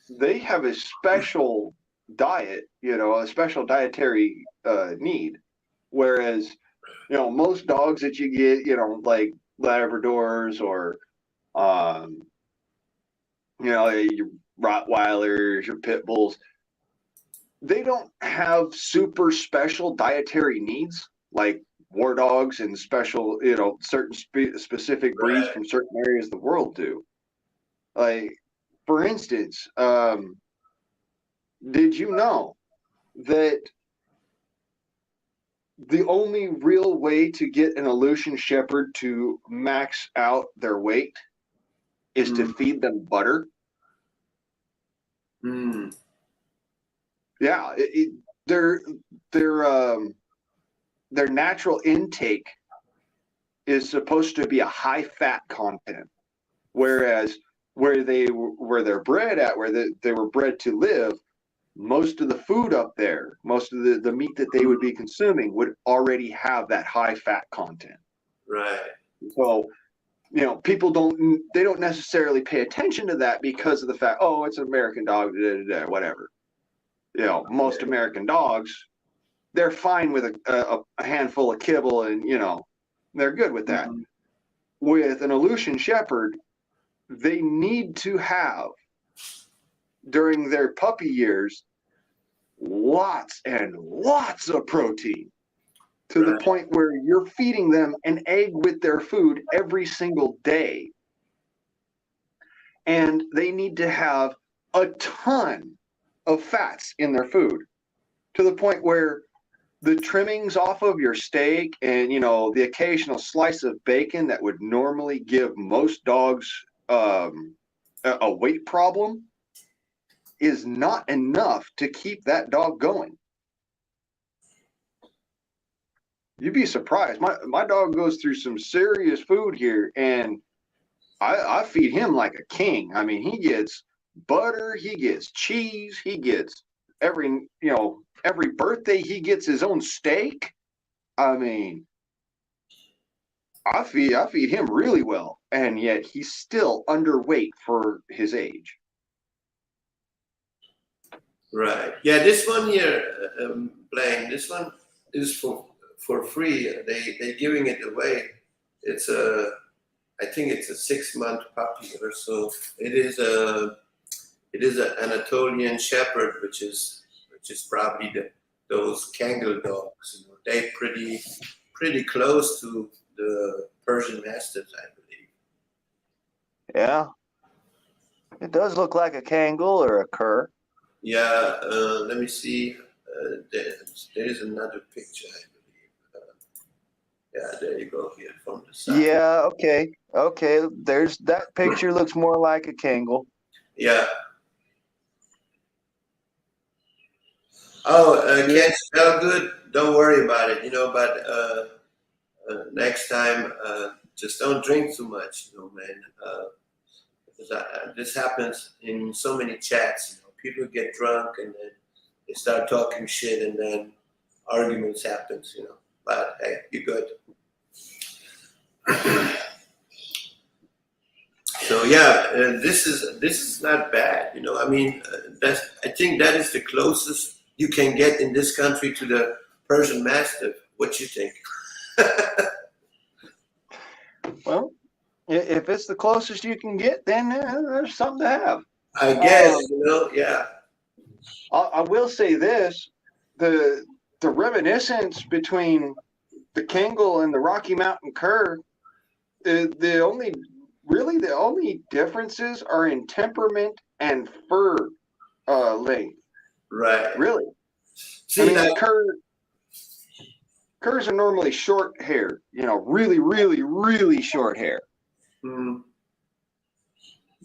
they have a special diet, a special dietary need. Whereas, most dogs that you get, like Labradors or, your Rottweilers, your Pit Bulls, they don't have super special dietary needs like war dogs and special, certain specific breeds Right. from certain areas of the world do. Like, for instance, did you know that the only real way to get an Aleutian Shepherd to max out their weight is to feed them butter? Mm. Yeah, their natural intake is supposed to be a high fat content, whereas where they're bred at, where they were bred to live, most of the food up there, most of the meat that they would be consuming would already have that high fat content. Right. So, people don't necessarily pay attention to that because of the fact, oh, it's an American dog, whatever. Most American dogs, they're fine with a handful of kibble and, they're good with that. With an Aleutian Shepherd, they need to have, during their puppy years, lots and lots of protein to the point where you're feeding them an egg with their food every single day. And they need to have a ton of fats in their food to the point where the trimmings off of your steak and, the occasional slice of bacon that would normally give most dogs a weight problem is not enough to keep that dog going. You'd be surprised. My dog goes through some serious food here, and I feed him like a king. I mean, he gets butter, he gets cheese, he gets every birthday he gets his own steak. I mean, I feed him really well, and yet he's still underweight for his age. Right. Yeah, this one here, Blaine, this one is for free. They're giving it away. It's I think it's a 6-month puppy or so. It is an Anatolian Shepherd, which is probably those Kangal dogs. They're pretty close to the Persian Mastiffs, I believe. Yeah, it does look like a Kangal or a cur. Yeah, let me see. There is another picture, I believe. Yeah, there you go here from the side. Yeah, okay. There's that picture looks more like a Kangal. Yeah. Oh, can't smell good? Don't worry about it, but next time, just don't drink too much, man. Because this happens in so many chats, people get drunk and then they start talking shit and then arguments happens, but hey, you're good. So yeah, this is not bad, I mean, I think that is the closest you can get in this country to the Persian Mastiff. What you think? Well, if it's the closest you can get, then there's something to have. I guess, yeah. I will say this: the reminiscence between the Kangol and the Rocky Mountain Cur, the only differences are in temperament and fur length. Right. Really, See, I mean, like, curs are normally short hair. You know, really, really, really short hair. mm,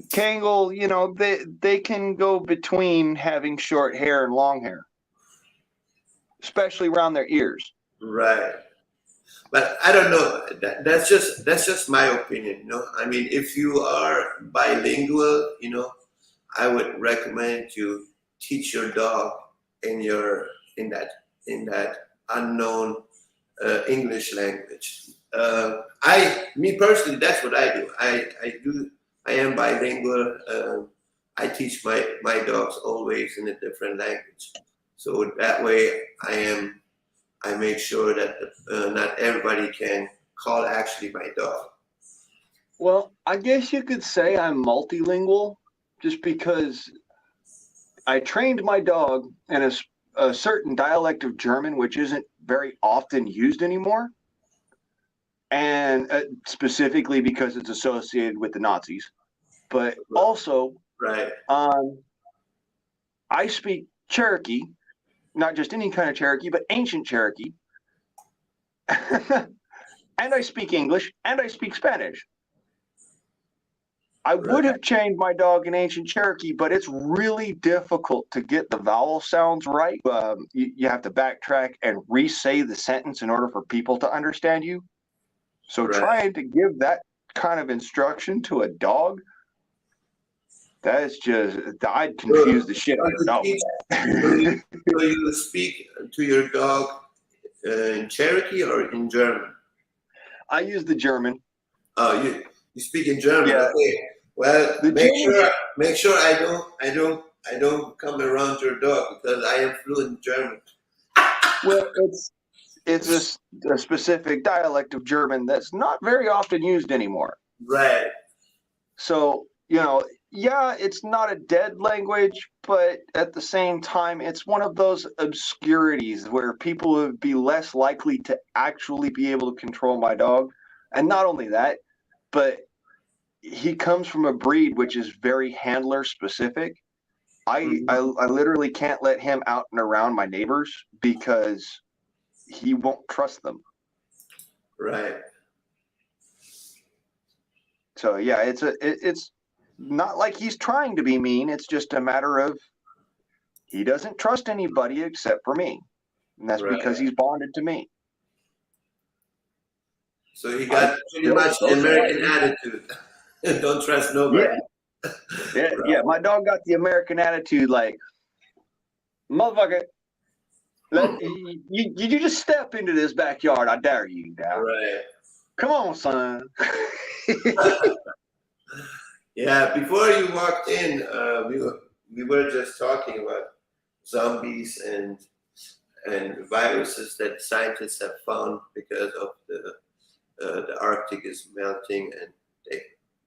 Kangol, you know, they can go between having short hair and long hair, especially around their ears. right. But I don't know. That's just my opinion. I mean, if you are bilingual, I would recommend you teach your dog in your in that unknown English language. Me personally, that's what I do. I do. I am bilingual. I teach my dogs always in a different language, so that way I make sure that not everybody can call actually my dog. Well, I guess you could say I'm multilingual just because I trained my dog in a certain dialect of German, which isn't very often used anymore. And specifically because it's associated with the Nazis. But also, Right. I speak Cherokee, not just any kind of Cherokee, but ancient Cherokee. And I speak English and I speak Spanish. I would have trained my dog in ancient Cherokee, but it's really difficult to get the vowel sounds right. You have to backtrack and re-say the sentence in order for people to understand you. So trying to give that kind of instruction to a dog, that's just, I'd confuse the shit out of a dog. So you speak to your dog in Cherokee or in German? I use the German. Oh, you speak in German. Yeah. Okay. Well, make sure I don't come around your dog because I am fluent in German. Well, it's a specific dialect of German that's not very often used anymore. Right. So, yeah, it's not a dead language, but at the same time, it's one of those obscurities where people would be less likely to actually be able to control my dog. And not only that, but he comes from a breed which is very handler specific. I literally can't let him out and around my neighbors because he won't trust them. Right. So yeah, it's not like he's trying to be mean. It's just a matter of he doesn't trust anybody except for me, and that's because he's bonded to me. So he got pretty much the American attitude. Don't trust nobody. Yeah. My dog got the American attitude, like, motherfucker, you just step into this backyard. I dare you now. Right. Come on, son. Yeah. Before you walked in, we were just talking about zombies and viruses that scientists have found because of the Arctic is melting and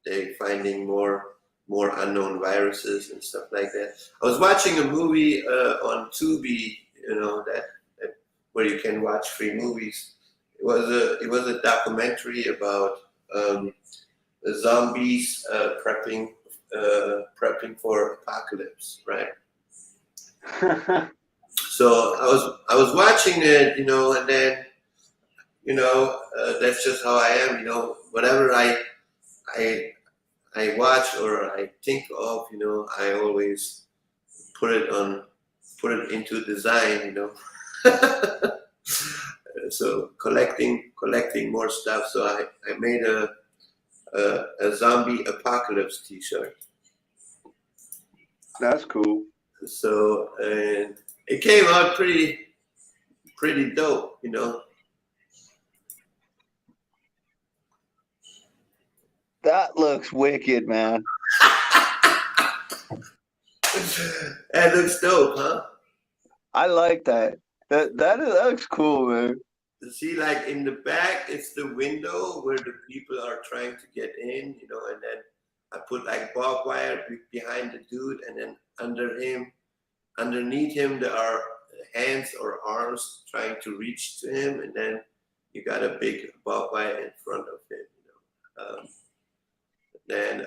they finding more unknown viruses and stuff like that. I was watching a movie on Tubi, that where you can watch free movies. It was a documentary about the zombies prepping for apocalypse, right? So I was watching it, and then that's just how I am, whatever I watch or I think of, I always put it into design, So collecting more stuff. So I made a zombie apocalypse T-shirt. That's cool. So and it came out pretty dope, That looks wicked, man. That looks dope, huh? I like that. That looks cool, man. See, like in the back, it's the window where the people are trying to get in, and then I put like barbed wire behind the dude, and then underneath him, there are hands or arms trying to reach to him, and then you got a big barbed wire in front of it. Then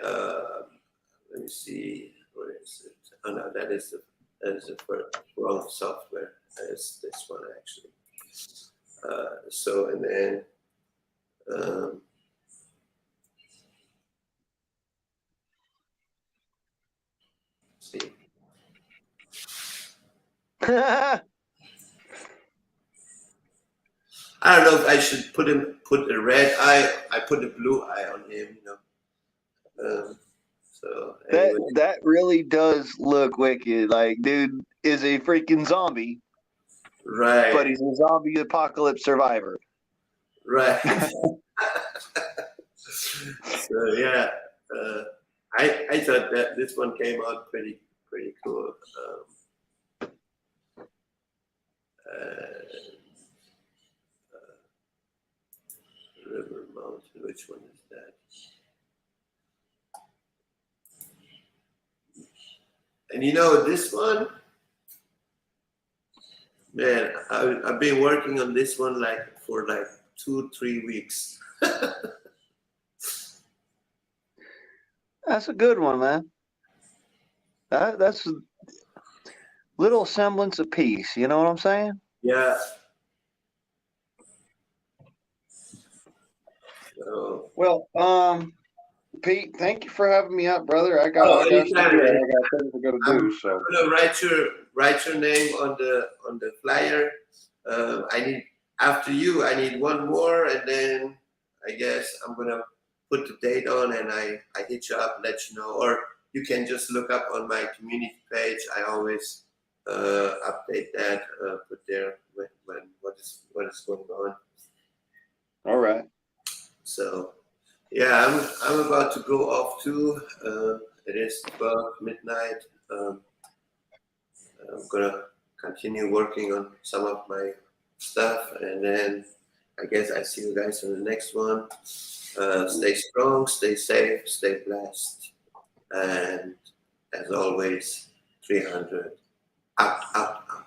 let me see, what is it? Oh no, that is the wrong software. That is this one actually. So and then see. I don't know if I should put a red eye. I put a blue eye on him, so anyway. That really does look wicked. Like, dude is a freaking zombie, Right. but he's a zombie apocalypse survivor. Right. So yeah, I thought that this one came out pretty cool. River Mountain, which one is that? And this one, man, I've been working on this one for 2-3 weeks. That's a good one, man. That's a little semblance of peace. You know what I'm saying? Yeah. So, well, Pete, thank you for having me up, brother. I got things to go do. So I'm gonna write your name on the flyer. I need after you. I need one more, and then I guess I'm gonna put the date on, and I hit you up, let you know, or you can just look up on my community page. I always update that, put there when what is going on. All right. So. Yeah, I'm about to go off too. It is 12 midnight. I'm gonna continue working on some of my stuff, and then I guess I see you guys in the next one. Stay strong, stay safe, stay blessed, and as always, 300 out.